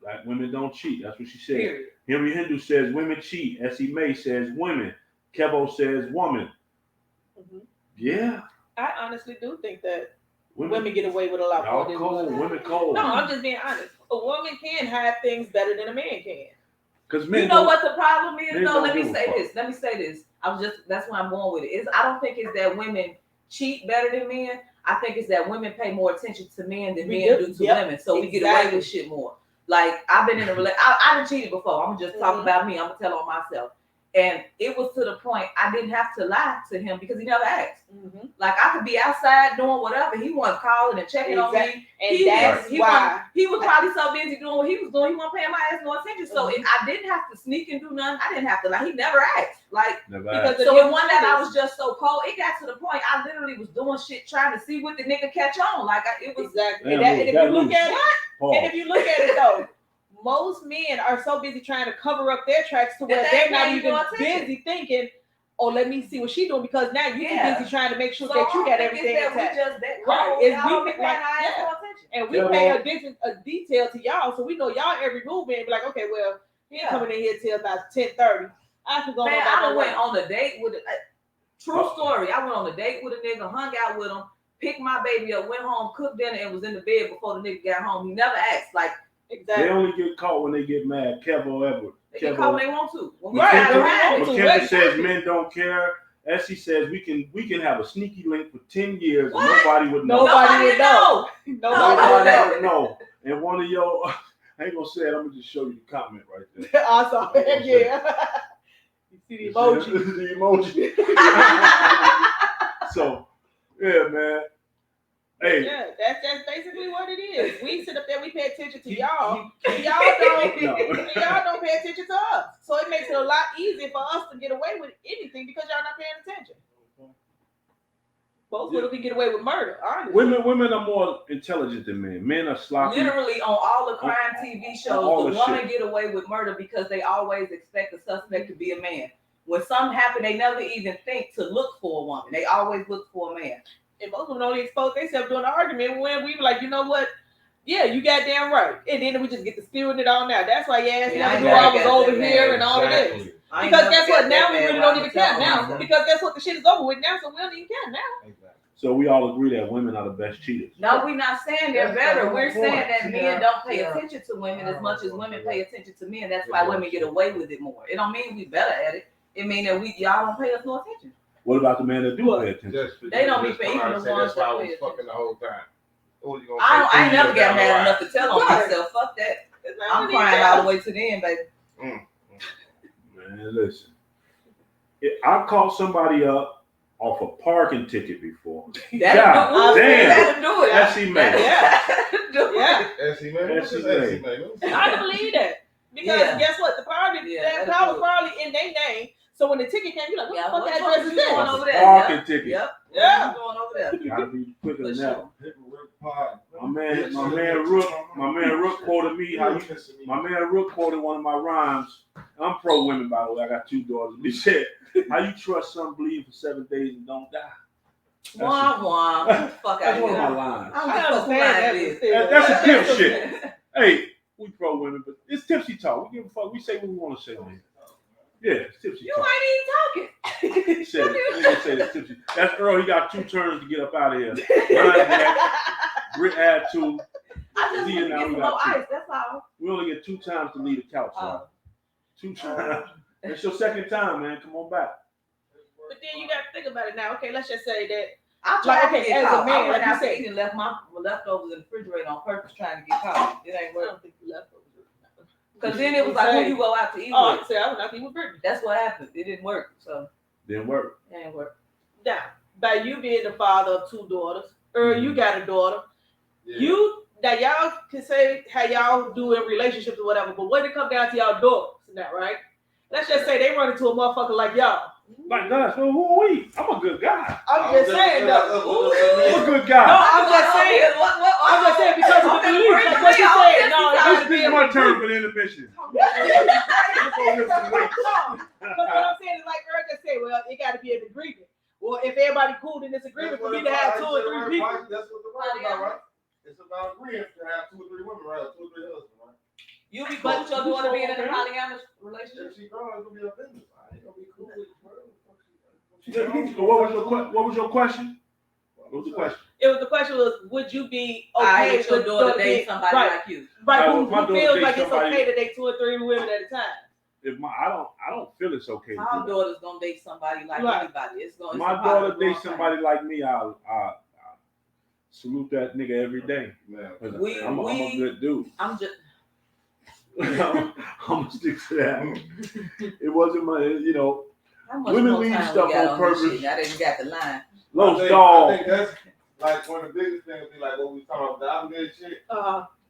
Black women don't cheat. That's what she said. Period. Henry Hindu says women cheat. S.E. May says women. Kevo says woman. Mhm. Yeah. I honestly do think that women get away with a lot more Y'all than cold. men. Women cold. No, I'm just being honest. A woman can hide things better than a man can. Because men You know don't- what the problem is men though? don't Let me give a say fuck. this. That's where I'm going with it. I don't think it's that women cheat better than men. I think it's that women pay more attention to men than men do to women. So we get away with shit more. Like I've been in a relationship. I done cheated before. I'm just talking about me. I'm gonna tell on myself. And it was to the point I didn't have to lie to him because he never asked. Mm-hmm. Like I could be outside doing whatever. He wasn't calling and checking on me. And that's why He was probably so busy doing what he was doing. He wasn't paying my ass no attention. So I didn't have to sneak and do nothing. I didn't have to he never asked. Like Never because asked. so in one that I was just so cold. It got to the point I literally was doing shit trying to see what the nigga catch on. Like it was exactly. Damn, And if you look at it, Pause. and if you look at it though, most men are so busy trying to cover up their tracks to where That they're they not pay even no attention. busy thinking, "Oh, let me see what she's doing," because now you're Yeah. busy trying to make sure so that you I got think everything it's that intact. we just that Right. cold. It's Y'all we don't like, pay my ass yeah. no attention. And we Yeah, pay well- a detail to y'all, so we know y'all every movement and be like, okay, well, he ain't Yeah. coming in here till about 10:30. I can go Man, on I about done my went way. on a date with True story. I went on a date with a nigga, hung out with him, picked my baby up, went home, cooked dinner, and was in the bed before the nigga got home. He never asked. Like, exactly. They only get caught when they get mad. Kevo Edward. They get caught when they want to. When we Mackenzie says men don't care. Essie says we can have a sneaky link for 10 years and nobody would know. Nobody would know. Nobody would know. And one of your, I ain't gonna say it, I'm gonna just show you the comment right there. I saw it, yeah. You see the emoji. The emoji. So, yeah, man. Hey. Yeah, that's basically what it is. We sit up there, we pay attention to y'all. Y'all don't pay attention to us. So it makes it a lot easier for us to get away with anything because y'all not paying attention. Most women can get away with murder, honestly. Women are more intelligent than men. Men are sloppy. Literally on all the crime TV shows, the woman get away with murder because they always expect the suspect to be a man. When something happens, they never even think to look for a woman. They always look for a man. And most women only expose themselves during the argument when we were like, you know what? Yeah, you goddamn right. And then we just get to spewing it all now. That's why your ass never knew I was over here and all of this. Because guess what? Now we really don't even care now. Because guess what? The shit is over with now, so we don't even care now. So we all agree that women are the best cheaters. No, we're not saying they're better. We're saying that men don't pay attention to women as much as women pay attention to men. That's why women get away with it more. It don't mean we better at it. It means that y'all don't pay us no attention. What about the men that do pay attention? They don't be paying the ones that pay attention. Fucking the whole time. I ain't never got mad enough to tell on myself. Fuck that. I'm crying all the way to the end, baby. Man, listen. I called somebody up off a parking ticket before. That'll do it. Essie May. Yeah. Essie May. I believe that. Because guess what? The car was probably in their name. So when the ticket came, you're like, what the fuck address is that? Over there? Parking ticket. Yep. Yeah. Going over there. Gotta be quicker than that. My man Rook quoted me. My man Rook quoted one of my rhymes. I'm pro women, by the way. I got 2 daughters. He said, "How you trust some bleed for 7 days and don't die?" Wah. Fuck out That's one of my here. lines. I don't understand that. That's a tip shit. Hey, we pro women, but it's Tipsy Talk. We give a fuck. We say what we want to say on here. Yeah, it's Tipsy You Talk. ain't even talking. Say it's Tipsy. That's Earl. He got 2 turns to get up out of here. Britt had 2. I just want to get some more ice. That's all. We only get 2 times to leave the couch. Right? 2 times. It's your second time, man. Come on back. But then you got to think about it now. Okay, let's just say that. I tried to get as caught. a man, I went like you out said, to eat and left my leftovers in the refrigerator on purpose trying to get caught. It ain't I working. don't think you left over. Because then it was like, who you go out to eat with? I said I was not eating with Brittany. That's what happened. It didn't work. So Didn't work. it didn't work. Now, by you being the father of 2 daughters, or you got a daughter, now y'all can say how y'all do in relationships or whatever, but when it comes down to y'all daughters now, right? Let's just say they run into a motherfucker like y'all. Like us. Well, who are we? I'm a good guy. I'm just saying though. I'm a good guy. No, I'm just saying. I'm just saying because of the belief. Like what you said. No, This is my turn for the intermission. But what I'm saying is like Eric just said, well, it got to be an agreement. Well, if everybody cool in this agreement for me to have 2 or 3 people. That's what the word about, right? It's about agreement to have 2 or 3 women, right? 2 or 3 husbands, right? You be cool with your daughter being in a polyamorous relationship? If she grows, it's gonna be a business. I ain't gonna be cool with her. What was your question? What was the question? The question was, would you be Okay, okay with your daughter dating somebody right, like you? Right, Well, who my daughter feels dates like it's somebody- okay to date 2 or 3 women at a time? I don't feel it's okay. Our daughter's gonna date somebody like anybody. It's gonna. My daughter dates somebody like me. I salute that nigga every day. I'm a good dude. I'm just. I'm gonna stick to that. It wasn't my, How much women more leave time stuff we got on purpose. this shit? I didn't got the line. Low dog. I think that's like one of the biggest things. Be like what we talking about the obligated shit.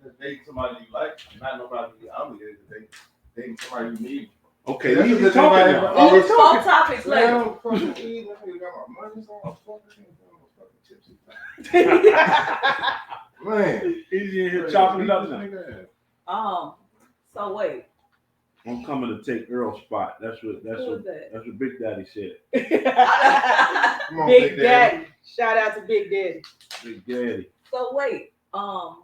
Just dating somebody you like, not nobody you obligated to date. Dating somebody you need. Okay, That's easy what talking they now. do. Easy talking. Four topics later. Well, fucking easy. I got my money, so I'm fucking tipsy. Man, Easy in here chopping it up now. So wait. I'm coming to take Earl's spot. That's Who what was that? Big Daddy said. come on, Big Daddy. Shout out to Big Daddy. Big Daddy. So wait. Pause.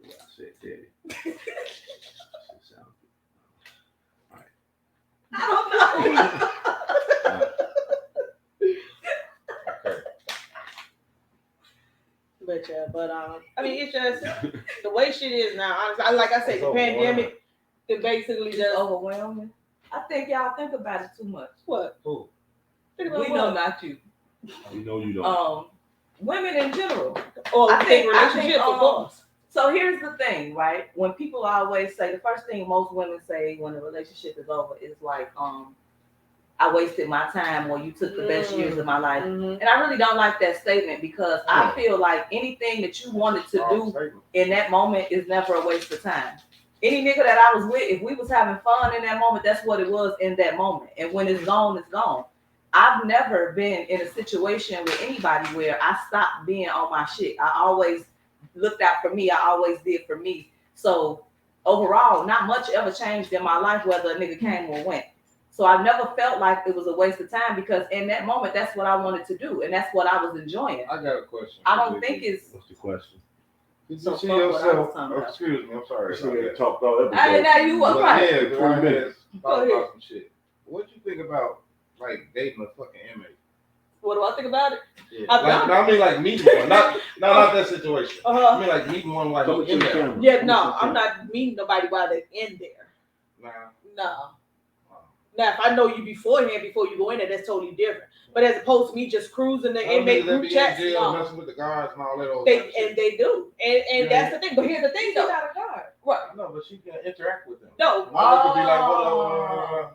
Yeah, I said Daddy. I don't know. with you, but I mean, it's just the way shit is now. Honestly, like I said, It's the pandemic, it basically It's just overwhelming. I think y'all think about it too much. what? Who? Think about We know what? not you. We know you don't. Women in general. Or I think relationships, of course. So here's the thing, right? When people always say, the first thing most women say when the relationship is over is like, I wasted my time, or you took the best years of my life. Mm-hmm. And I really don't like that statement, because I feel like anything that you wanted to do in that moment is never a waste of time. Any nigga that I was with, if we was having fun in that moment, that's what it was in that moment. And when it's gone, it's gone. I've never been in a situation with anybody where I stopped being on my shit. I always looked out for me. I always did for me. So overall, not much ever changed in my life, whether a nigga came or went. So I never felt like it was a waste of time, because in that moment, that's what I wanted to do, and that's what I was enjoying. I got a question. I don't think it's. What's the question? Did So you see fuck what I was yourself? talking about. Excuse me, I'm sorry. This nigga talked all episode. Hey, now you was But right. yeah, 'cause I 20 had minutes. thought about some shit. What you think about like dating a fucking inmate? What do I think about it? Yeah. I've Like, done no, I mean like meeting one, not that situation. Uh-huh. I mean like meeting one like Come to in the there. camera. Yeah, Come no, to the I'm camera. not meeting nobody while they're in there. Nah. No. Now, if I know you beforehand, before you go in there, that's totally different. But as opposed to me just cruising the inmate group chats, no. Messing with the guards and all that old They type of shit. and they do, and that's the thing. But here's the thing, She's though. not a guard. Right, No, but she can interact with them. no, Mom could be like,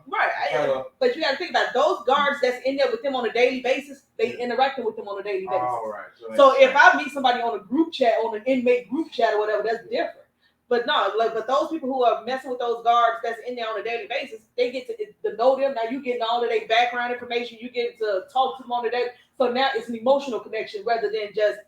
what right. But you got to think about those guards that's in there with them on a daily basis. They interacting with them on a daily basis. All right. So if I meet somebody on a group chat, on an inmate group chat or whatever, that's different. But no, like, but those people who are messing with those guards that's in there on a daily basis, they get to know them. Now you getting all of their background information. You get to talk to them on the day. So now it's an emotional connection rather than just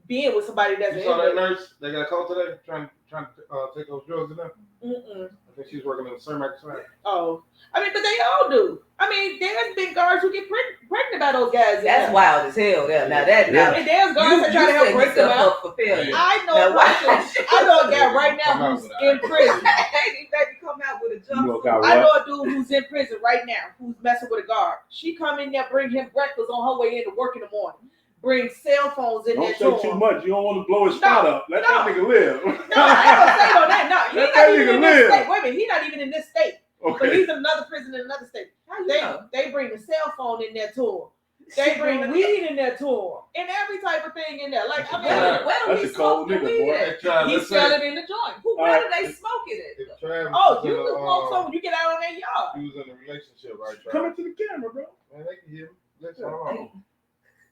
being with somebody that's you an saw that inmate. nurse they got caught today trying to take those drugs in there? Mm-mm. I think she's working in the Cermak side. Oh, I mean, but they all do. I mean, there's been guards who get pregnant by those guys. That's wild as hell. There. Now that now. And there's guards that try to help break them out. For failure. I know. Now, I know a guy right now who's in prison. Hey, baby, come out with a jump. I know a dude who's in prison right now who's messing with a guard. She come in there, bring him breakfast on her way in to work in the morning. Bring cell phones in there. Don't say too much. You don't want to blow his spot up. Let that nigga live. No, I ain't gonna say no that. No, he's Let not that even nigga in this live. state. Wait a minute, he's not even in this state. But Okay. he's in another prison in another state. How you know? They bring the cell phone in there to him. They bring weed in there to him. And every type of thing in there. Like, I mean, Yeah. where do That's we a cold smoke the nigga, weed boy. at? he sell it in the joint. Where do they smoke it at? Oh, you can smoke some when you get out on that yard. He was in a relationship, right? Come into the camera, bro. Man, they can hear me. Let's hold on.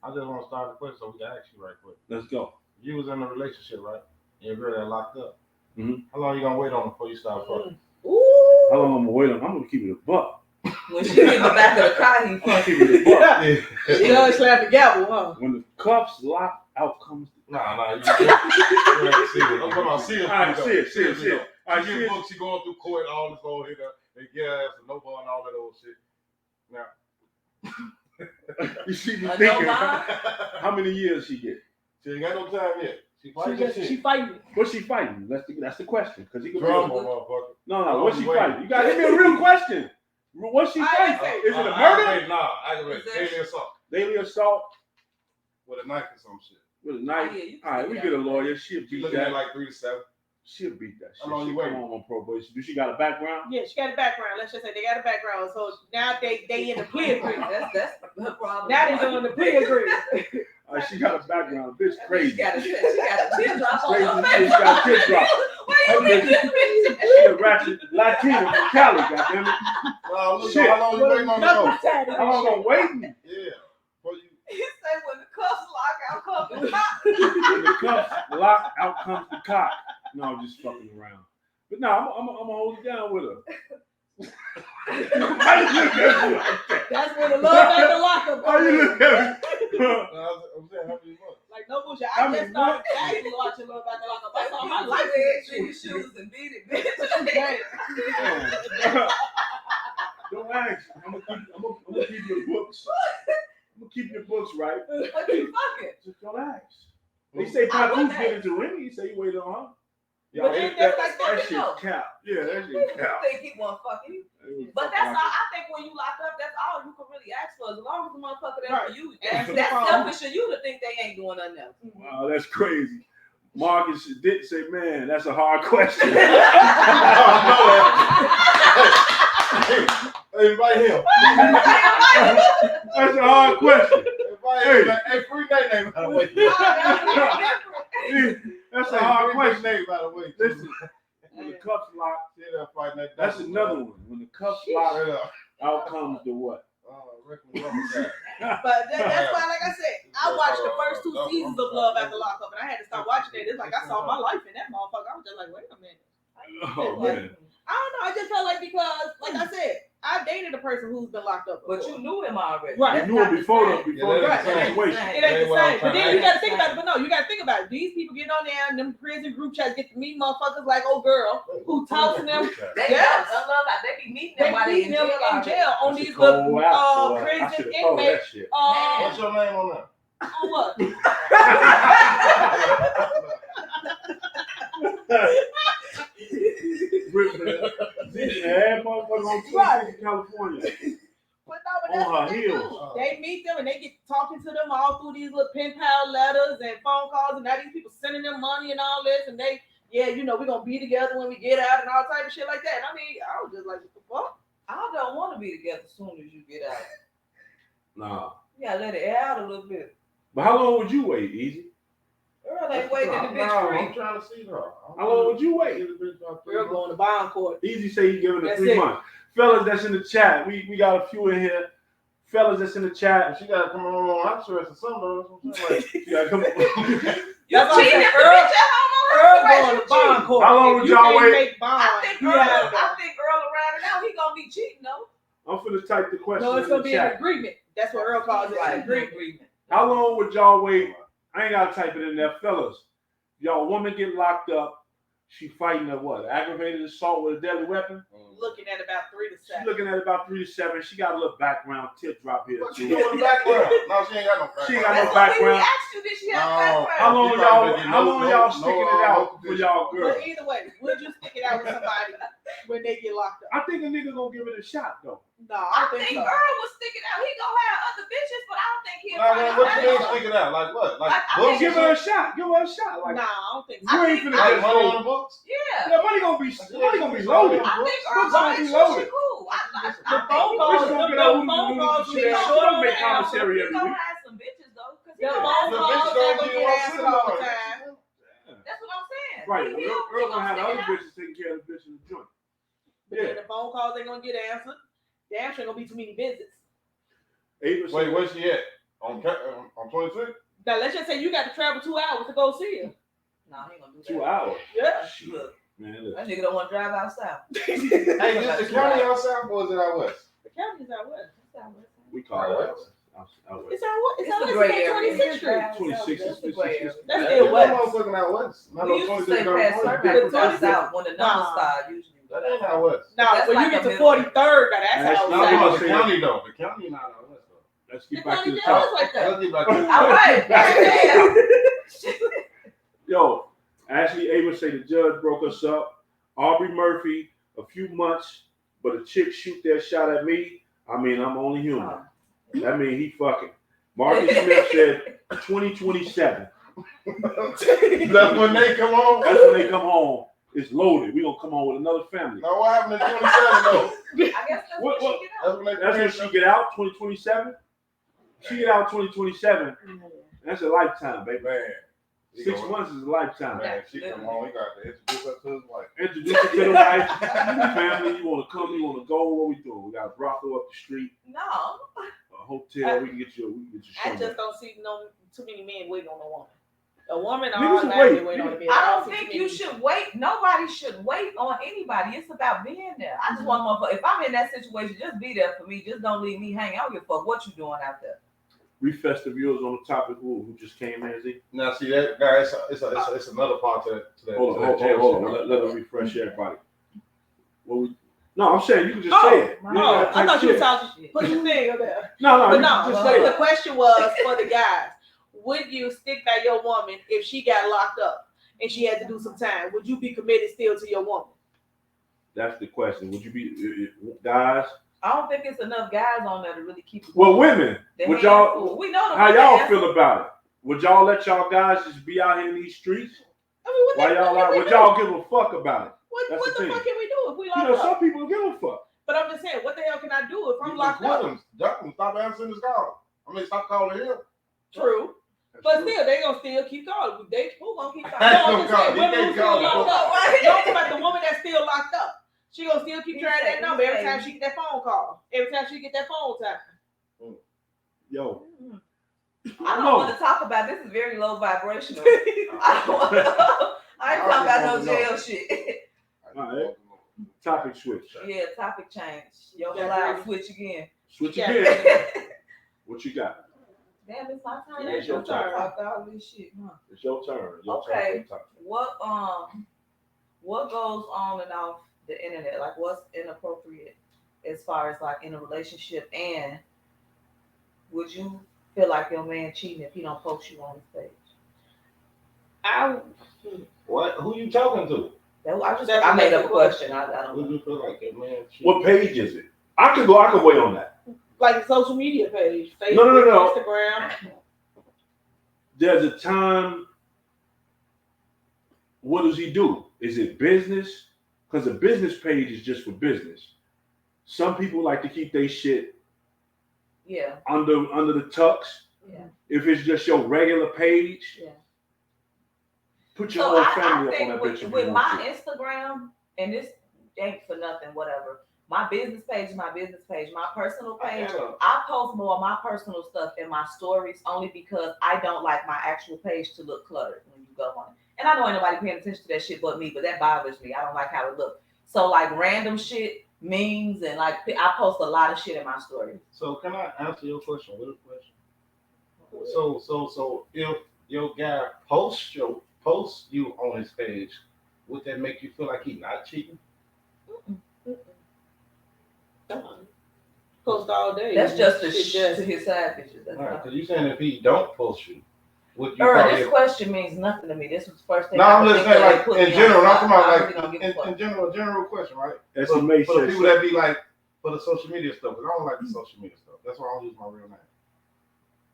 I just want to start the question so we can ask you right quick. Let's go. You was in a relationship, right? And your girl got locked up. Mhm. How long you gonna wait on before you start fucking? Ooh. How long I'm gonna wait on? I'm gonna keep it a buck. When she in the back of the car, he I'm fucking. keep it a buck. Yeah. Judge slammed the gavel, huh? When the cuffs lock, out comes the Nah, you ain't see it. I'm talking about see it. All right, see it. All right, She see get it. booked, she going through court, all this old hit up, they get her ass a no ball and all that old shit. Now, You see me A no thinking, bond? how many years she get? she ain't got no time yet. She fighting She shit. fighting. What's she fighting? That's the question. Because he could Drama, motherfucker. No, what's she Wait. fighting? You gotta give me a real question. What's she fighting? Is it a murder? Nah, aggravated. Daily assault Daily assault with a knife or some shit. with a knife? Oh, yeah, you can All right, take we it get a out. lawyer. She'll She beat looking at that. like 3 to 7. She'll beat that shit. How long She you come waiting? on probation. Do she got a background? Yeah, she got a background. Let's just say they got a background. So now they in the plea agreement. That's the problem. Now they doing the plea agreement. She got a background. Bitch, She crazy. got a teardrop on Crazy her shit. face. She got a teardrop. Where you get this? She a ratchet Latina from Cali, goddammit. Look, Shit. how long you waiting on the Knuckle go? tatted. How long I'm waiting? Yeah. For you. He said when the cuffs lock out, comes the cop. When the cuffs lock, out comes the cock. No, I'm just fucking around. But no, I'm gonna hold it down with her. Why you look at me like that? That's when the love at the lockup. Why you look at me? I'm saying, how many months? Like no bullshit. How I many just started actually watching love at the lockup. That's all my life. In your shoes and beat it, bitch. Don't ask. I'm gonna keep your books. I'm gonna keep your books right. What you fucking? Just don't ask. They say I Papoose wouldn't get into Remy. You say you waited on her. But then that's like that fucking shit no. cap. Yeah, that shit You cap. think he won't fuck you? But that's all. I think when you lock up, that's all you can really ask for. As long phone with the motherfucker there Right. for you. Answer the That's phone. selfish of you to think they ain't doing nothing else. Wow, that's crazy. Marcus did say, man, that's a hard question. Invite him. That's a hard question. Hey, free name by the way. That's a hard question. Name by the way. Listen, when the cuffs lock, that's another one. When the cuffs lock, out comes the what? But that's why, like I said, I watched the first 2 seasons of Love After Lockup, and I had to stop watching it. It's like I saw my life in that motherfucker. I was just like, wait a minute. Oh man. I don't know. I just felt like because, like I said, I dated a person who's been locked up before. But you knew him already. Right. You knew it before the Right. situation. It ain't the same. But then you gotta think about it. But no, you gotta think about it. These people get on there and them prison group chats get to meet motherfuckers like old girl who talks to them. Yes. They be meeting them while they in jail on these little prison inmates. What's your name on that? On what? Motherfucker in California. But no, but that's what they do. They meet them and they get talking to them all through these little pen pal letters and phone calls, and now these people sending them money and all this, and they, we're gonna be together when we get out and all type of shit like that. And I mean, I was just like, what the fuck? I don't want to be together as soon as you get out. Nah. You gotta let it air out a little bit. But how long would you wait, Easy? Earl ain't waiting the bitch free. I'm trying to see her. How long would you wait? Earl going to bond court. Easy say he giving it 3 months. Fellas that's in the chat, we got a few in here. Fellas that's in the chat. She gotta come on house arrest or something. She gotta come on. You cheating if the bitch at home on Earl going to bond court. How long would y'all wait? I think Earl around and out, he gonna be cheating though. I'm finna type the question. No, it's gonna be an agreement. That's what Earl calls it. An agreement. How long would y'all wait? I ain't gotta type it in there, fellas. Y'all woman get locked up. She fighting a what? Aggravated assault with a deadly weapon? Looking at about 3 to 7. She's looking at about 3 to 7. She got a little background tip drop here. What she doing in the background? No, she ain't got no background. She ain't got no background. We asked you, did she have background? How long y'all sticking it out for y'all girls? But either way, would you stick it out with somebody when they get locked up? I think a nigga gonna give it a shot though. No, I don't think so. Earl was sticking out. He gonna have other bitches, but I don't think he'll what you mean stick it out? Like what? Books? Give her a shot. Give her a shot. Like, nah, I don't think so. You ain't finna like just money go. on the books? Yeah. Yeah, money gonna be loaded. I think Earl gonna be be loaded. cool. The phone calls, She don't make commissary every He week. gonna have some bitches though. the phone calls ain't gonna get answered all the time. That's what I'm saying. Right. Earl gonna have the other bitches taking care of the bitch in the joint. But then the phone calls ain't gonna get answered. Damn sure ain't gonna be too many visits. Wait, where's she at? On 26? Now let's just say you got to travel 2 hours to go see her. No, he ain't gonna do that. 2 hours. Yeah. Look, Man, look. that nigga don't want to drive out south. Hey, is the county out south or is it out west? The county's out west. We call it west. It's out west. It's out It's a west. gray It's area. 26th Street. 26 is That's Yeah, still west. motherfucking out west. We used to say past Survey out south when the number start usually. That ain't out west. Now, That's when like you get a to middle. 43rd, now that's out No, south. The county though. The county not out west though. Let's The get back to county the does top. like that. Let's get back to the All right. Yo, Ashley Amos say the judge broke us up. Aubrey Murphy, a few months, but a chick shoot that shot at me. I mean, I'm only human. That mean he fucking. Marcus Smith said 2027. That's when they come on. That's when they come home. It's loaded. We gonna come home with another family. Now what happened in 27 though? I guess that's What- what she get out. That's when she get out. 2027. She get out 2027. That's a lifetime, baby. Man. 6 months is a lifetime. Man, she come home, he got to introduce her to his wife. Introduce her to the wife, family. You want to come? You want to go? What we doing? We got a brothel up the street, No. a hotel. We can get you. I just don't see too many men waiting on a woman. A woman Niggas automatically wait. wait on a man. I don't think you should wait. Nobody should wait on anybody. It's about being there. I just want motherfucker. If I'm in that situation, just be there for me. Just don't leave me hanging. I don't give a fuck what you doing out there. Refest viewers on the topic. Who just came in? Z? Now see that guy, it's another part to that. Hold on. Let her refresh everybody. No, I'm saying you can just say it. You ain't gotta I type thought you were shit. talking. Put your thing up there. No, But you no, can just so say the it. question was for the guys. Would you stick by your woman if she got locked up and she had to do some time? Would you be committed still to your woman? That's the question. Would you be guys? I don't think it's enough guys on there to really keep it. Well, women, would y'all? We know how y'all feel about it? Would y'all let y'all guys just be out here in these streets? I mean, Why y'all out? Would y'all give a fuck about it? What That's the the fuck thing. can we do if we locked You know, up? some people give a fuck. But I'm just saying, what the hell can I do if I'm locked quit up? him. Duck him. Stop answering his call. I mean, stop calling him. True. That's But true. still, they gonna still keep calling. They who gonna keep calling? I ain't No, I'm gonna just call. saying, He women can't who still call locked you. up. Right. Don't talk about the woman that's still locked up. She gonna still keep He trying said- that number he every said- time she get that phone call. Every time she get that phone tap. Yo, I don't want to talk about this. Is very low vibrational. I ain't talking about no jail shit. All right. Topic switch. Yeah, topic change. Yo, Yeah, loud baby. switch again. Switch Yeah. again. What you got? Damn, it's my turn. Yeah, It's it's your your turn. turn. Talk all this shit, huh? It's your turn. Okay. What goes on and off the internet? Like, what's inappropriate as far as like in a relationship? And would you feel like your man cheating if he don't post you on his page? What? Who you talking to? I made up a question. I don't Who know. you feel like your man? What page is it? I could wait on that. Like the social media page, Facebook, No. Instagram. There's a time. What does he do? Is it business? Because a business page is just for business. Some people like to keep their shit Yeah. under the tux. Yeah. If it's just your regular page, Yeah. put your So whole I family up on think that bitch if with you my want to. Instagram, and this ain't for nothing, whatever. My business page is my business page. My personal page, I post more of my personal stuff in my stories only because I don't like my actual page to look cluttered when you go on it. And I know ain't nobody paying attention to that shit but me, but that bothers me. I don't like how it looks. So like random shit, memes, and like I post a lot of shit in my stories. So can I answer your question with a question? So if your guy posts you on his page, would that make you feel like he's not cheating? Post all day. That's just the shit. to his side pictures. That's Right, not. because you saying if he don't post you, would you This question means nothing to me. This was the first thing. No, I'm just saying, like, put in me general, on I'm talking spot. about, I like, really don't give a fuck. in general question, right? As For he may the say, people that be like, for the social media stuff, because I don't like the social media stuff. That's why I don't use my real name.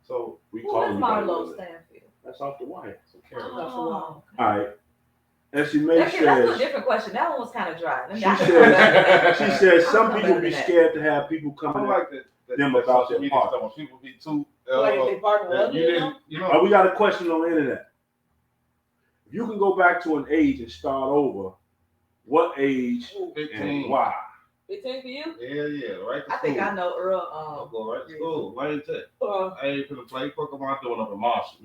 So, we Who call is you by Marlo the- Stanfield? That's off the wire. so Karen, Oh. All right. As she may That's a says, different question. That one was kind of dry. she says some I'm people better be than that. scared to have people I coming don't in. like that them that about social their media partner. stuff. When people be too, Like if they partner that ugly, you you know? didn't, you know. We got a question on the internet. If you can go back to an age and start over, what age and 15. why? 15 for you? Yeah, right to I think school. I know Earl. I'll go right to school. Why ain't that? I ain't finna play. Fuck am I doing up in Marshall?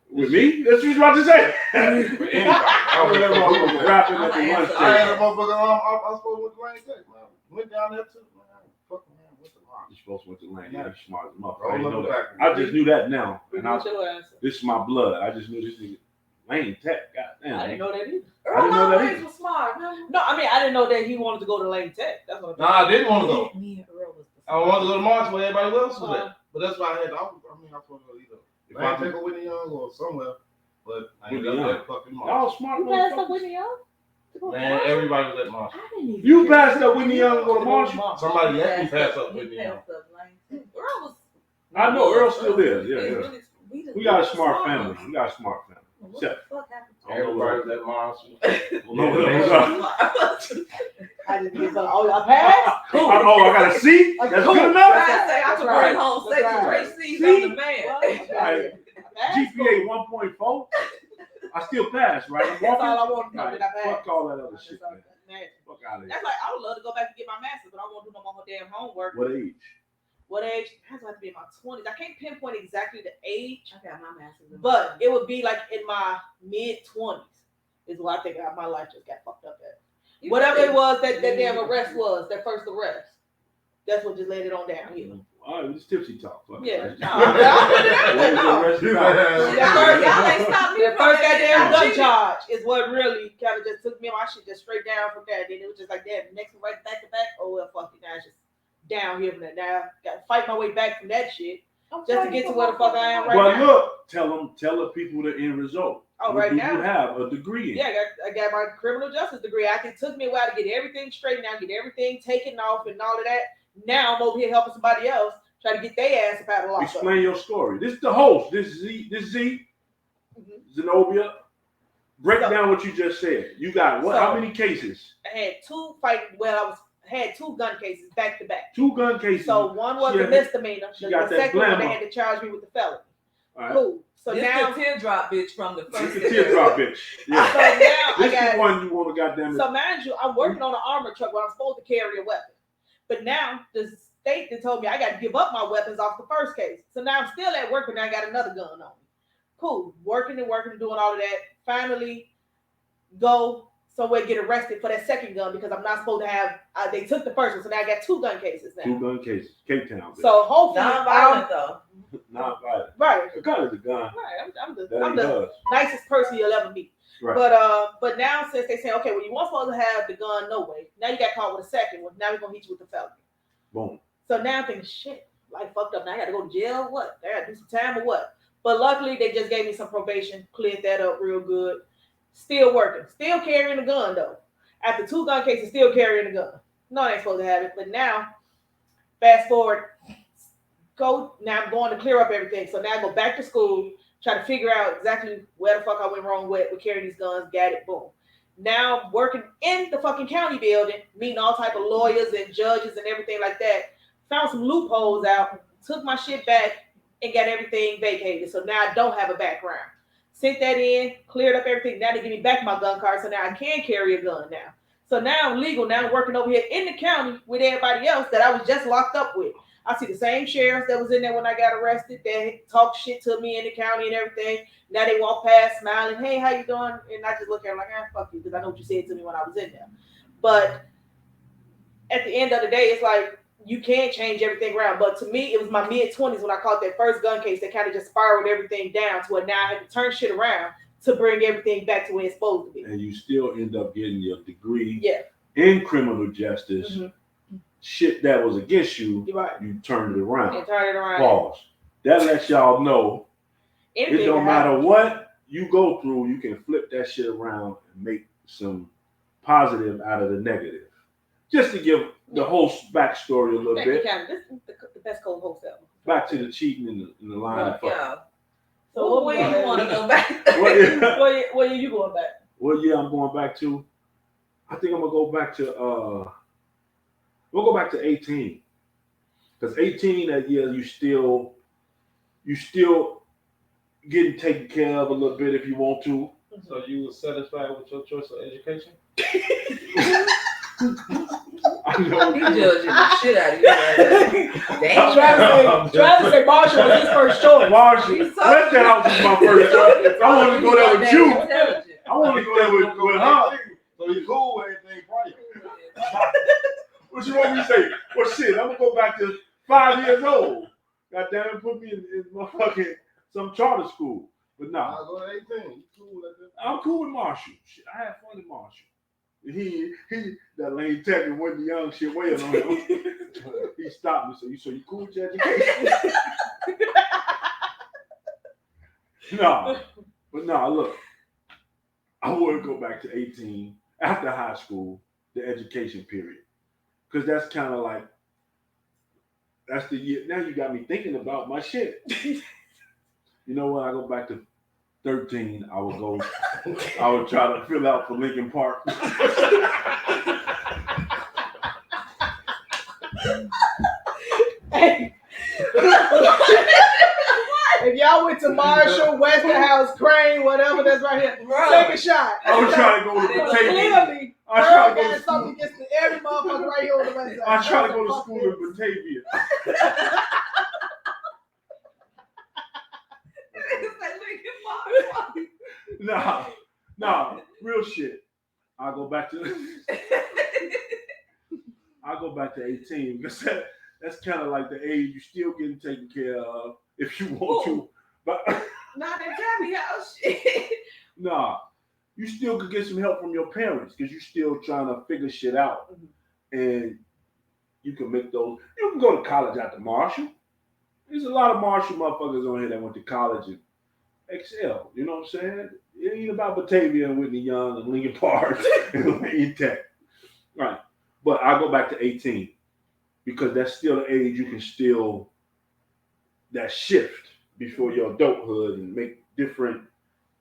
With me? That's what you was about to say. With anybody. I was That motherfucker rapping at the I'm lunch gonna I had a table. motherfucker. I was supposed to went to Lane Tech, man. Went down there too. Man, fuck man, went to Marshall. You supposed to went to Lane. Yeah, you smart as a motherfucker. I Roll didn't up know the that. back. I just knew that now. And What's your answer? this is my blood. I just knew this nigga. Lane Tech. Goddamn. I didn't know that either. I didn't know that always either. was smart. Remember? No, I mean, I didn't know that he wanted to go to Lane Tech. That's what Nah, I didn't want to go. Me and Earl was the I wanted to go to Marshall where everybody else was at. But that's why I had. I was supposed to go either. If Lane I Tech or Whitney Young or somewhere. But I Whitney ended up Young. at fucking Y'all Marshall. smart You passed up motherfuckers. Whitney Young? Man, everybody was at Marshall. I didn't even. You passed up Whitney Young and go to Marshall? Somebody let me He pass up he Whitney Young. passed up Lane. Earl was. I know Earl still is. Yeah, He yeah. really- We got a smart family. We got a smart family. What the fuck happened to Everybody was at Marshall. I didn't get so. Oh, I passed? Cool. Oh, I got a C? That's Cool. good enough? I say I That's could right. bring home That's six right. straight C's See? on the man. Well, I passed. GPA 1.4? I still pass, right? I'm That's walking. all I want to know. Right. That I passed. Fuck all that other shit, That's all- man. man. Fuck out of here. That's like, I would love to go back and get my master's, but I won't do no more damn homework. What age? What age? It has to have to be in my 20s. I can't pinpoint exactly the age, I got my master's in but it would be like in my mid 20s is what I think my life just got fucked up at. You Whatever really- it was that damn arrest was, that first arrest. That's what just laid it on down here. All right, it's Tipsy Talk. Fuck it. Yeah. Right? No, I put it out there, no. What was the rest Y'all ain't stopped me The from first that. goddamn I gun cheated. charge is what really kind of just took me my shit just straight down from that. Then it was just like that, next one right back to back. Oh well, fuck it, now it's just down here from that. Now I got to fight my way back from that shit just to get to where the fuck I am right But now. look, tell the people the end result. Oh, What right do now. you have a degree in? Yeah, I got my criminal justice degree. It took me a while to get everything straightened out, get everything taken off and all of that. Now I'm over here helping somebody else try to get their ass up out of lockup. Explain your story. This is the host. This is Z. Zenobia. Break down what you just said. You got what? How many cases? I had had two gun cases back to back. 2 gun cases. So one was a misdemeanor. The second one they had to charge me with the felony. All right. Cool. So this now the teardrop bitch from the first. It's the teardrop bitch. Yeah. So now this is the one you want to goddamn. So mind you, I'm working on an armor truck where I'm supposed to carry a weapon. But now the state that told me I got to give up my weapons off the first case. So now I'm still at work, but now I got another gun on me. Cool. Working and doing all of that. Finally go somewhere, get arrested for that second gun because I'm not supposed to have, they took the first one. So now I got 2 gun cases now. 2 gun cases. Cape Town. Bitch. So hopefully. Non-violent though. Non-violent. Right. A gun is a gun. Right. I'm That the nicest person you'll ever meet. Right. But now since they say, okay, well, you weren't supposed to have the gun, no way. Now you got caught with a second one. Now we're gonna hit you with the felony. Boom. So now I'm thinking, shit, like fucked up. Now I gotta go to jail. What? I gotta do some time or what? But luckily they just gave me some probation, cleared that up real good. Still working, still carrying a gun though. After 2 gun cases, still carrying a gun. No, I ain't supposed to have it. But now, fast forward, now I'm going to clear up everything. So now I go back to school, try to figure out exactly where the fuck I went wrong with carrying these guns, got it, boom. Now I'm working in the fucking county building, meeting all type of lawyers and judges and everything like that. Found some loopholes out, took my shit back, and got everything vacated. So now I don't have a background. Sent that in, cleared up everything. Now they give me back my gun card, so now I can carry a gun now. So now I'm legal. Now I'm working over here in the county with everybody else that I was just locked up with. I see the same sheriffs that was in there when I got arrested. They talk shit to me in the county and everything. Now they walk past smiling, hey, how you doing? And I just look at them like, fuck you, because I know what you said to me when I was in there. But at the end of the day, it's like, you can't change everything around. But to me, it was my mid-20s when I caught that first gun case that kind of just spiraled everything down to where now I had to turn shit around to bring everything back to where it's supposed to be. And you still end up getting your degree in criminal justice. Shit that was against you, you turned it around. Pause. That lets y'all know it don't matter what you go through, you can flip that shit around and make some positive out of the negative. Just to give the host backstory a little bit. This is the best co-host ever. Back to the cheating in the line of fuck. Yeah. So where you want to go back? Where you going back? What year I'm going back to? I think I'm gonna go back to we'll go back to 18. Because 18 that year you still getting taken care of a little bit if you want to. So you were satisfied with your choice of education? I know. He judging the shit out of you. Damn. Travis say Marshall was his first choice. Marshall, West House was my first choice. I want to go there with you. I want to go there with her. So you cool with anything prior. What you want me to say? Well, shit, I'm gonna go back to 5 years old. God damn it, put me in motherfucking some charter school. But nah, I'll go to 18. You cool with that? I'm cool with Marshall. Shit, I had fun with Marshall. He that lane tech and when the young shit weighing on him. He stopped me. So you cool with your education? No. But no, look. I would go back to 18 after high school, the education period. Because that's kind of like, that's the year. Now you got me thinking about my shit. You know when I go back to 13, I would try to fill out for Lincoln Park. Hey. If y'all went to Marshall, Westerhouse, Crane, whatever that's right here, take a shot. I was trying to go to Batavia. Clearly, I was trying to go to got something against every motherfucker right here on the west side. I was trying to go to school in Batavia. Nah, real shit. I'll go back to 18 because that's kind of like the age you still getting taken care of if you want to. But not that Johnny house shit. Nah, you still could get some help from your parents because you're still trying to figure shit out. And you can make those. You can go to college after Marshall. There's a lot of Marshall motherfuckers on here that went to college and excel. You know what I'm saying? It ain't about Batavia and Whitney Young and Lincoln Park and Lane Tech. Right. But I'll go back to 18 because that's still the age you can still that shift before your adulthood and make different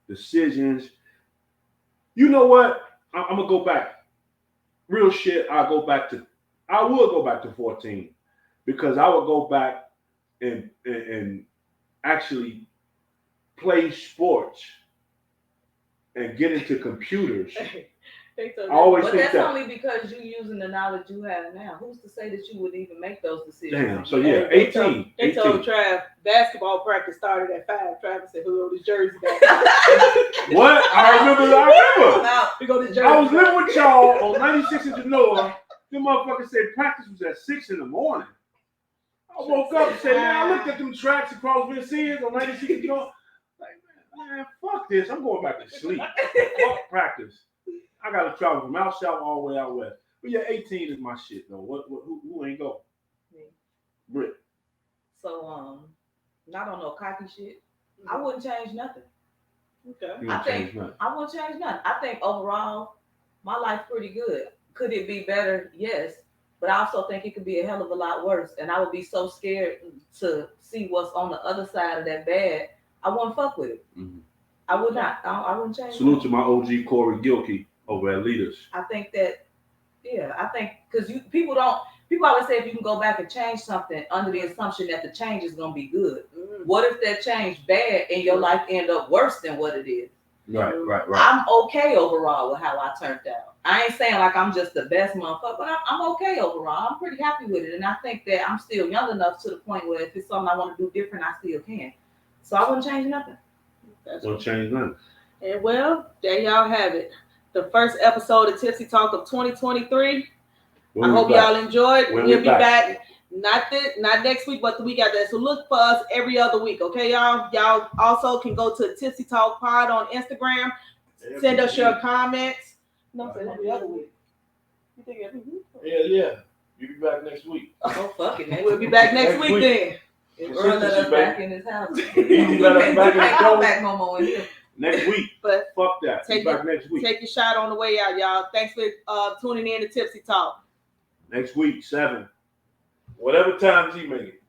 decisions. You know what? I'm gonna go back. Real shit. I will go back to 14 because I would go back and actually play sports and get into computers. I always but think that's that. only because you using the knowledge you have now. Who's to say that you would even make those decisions? Damn. So yeah, 18. They told Trav basketball practice started at 5. Travis said, "Who wrote his jersey back?" What? I remember. Now we go to jersey. I was living with y'all on 96 in Genoa. Them motherfuckers said practice was at 6 in the morning. I woke up and said, man, I looked at them tracks across Vincennes on 96 in Genoa. Like, man, fuck this. I'm going back to sleep. Fuck practice. I got to travel from out south all the way out west. But yeah, 18 is my shit, though. Who ain't go? Me. Britt. So, not on no cocky shit. I wouldn't change nothing. Okay. I wouldn't change nothing. I think overall, my life's pretty good. Could it be better? Yes. But I also think it could be a hell of a lot worse. And I would be so scared to see what's on the other side of that bad. I wouldn't fuck with it. Mm-hmm. I would not. I wouldn't change Salute nothing. to my OG Corey Gilkey over at Leaders. I think that, because people always say if you can go back and change something under the assumption that the change is going to be good. Mm-hmm. What if that change bad and your life end up worse than what it is? Right. I'm okay overall with how I turned out. I ain't saying like I'm just the best motherfucker, but I'm okay overall. I'm pretty happy with it. And I think that I'm still young enough to the point where if it's something I want to do different, I still can. So I wouldn't change nothing. Won't change nothing. And well, there y'all have it. The first episode of Tipsy Talk of 2023. I hope y'all enjoyed. We'll be back. Not next week, but the week after that. So look for us every other week, okay, y'all? Y'all also can go to Tipsy Talk Pod on Instagram. Send us your comments. No, every other week. You think every week? Yeah. You be back next week. Oh, fuck it, man. We'll be back next week then. Earl let us back in his house. Easy let us back in the show. Back no more in here. Next week. But fuck that. Take back next week. Take your shot on the way out, y'all. Thanks for tuning in to Tipsy Talk. Next week, 7. Whatever time he make it.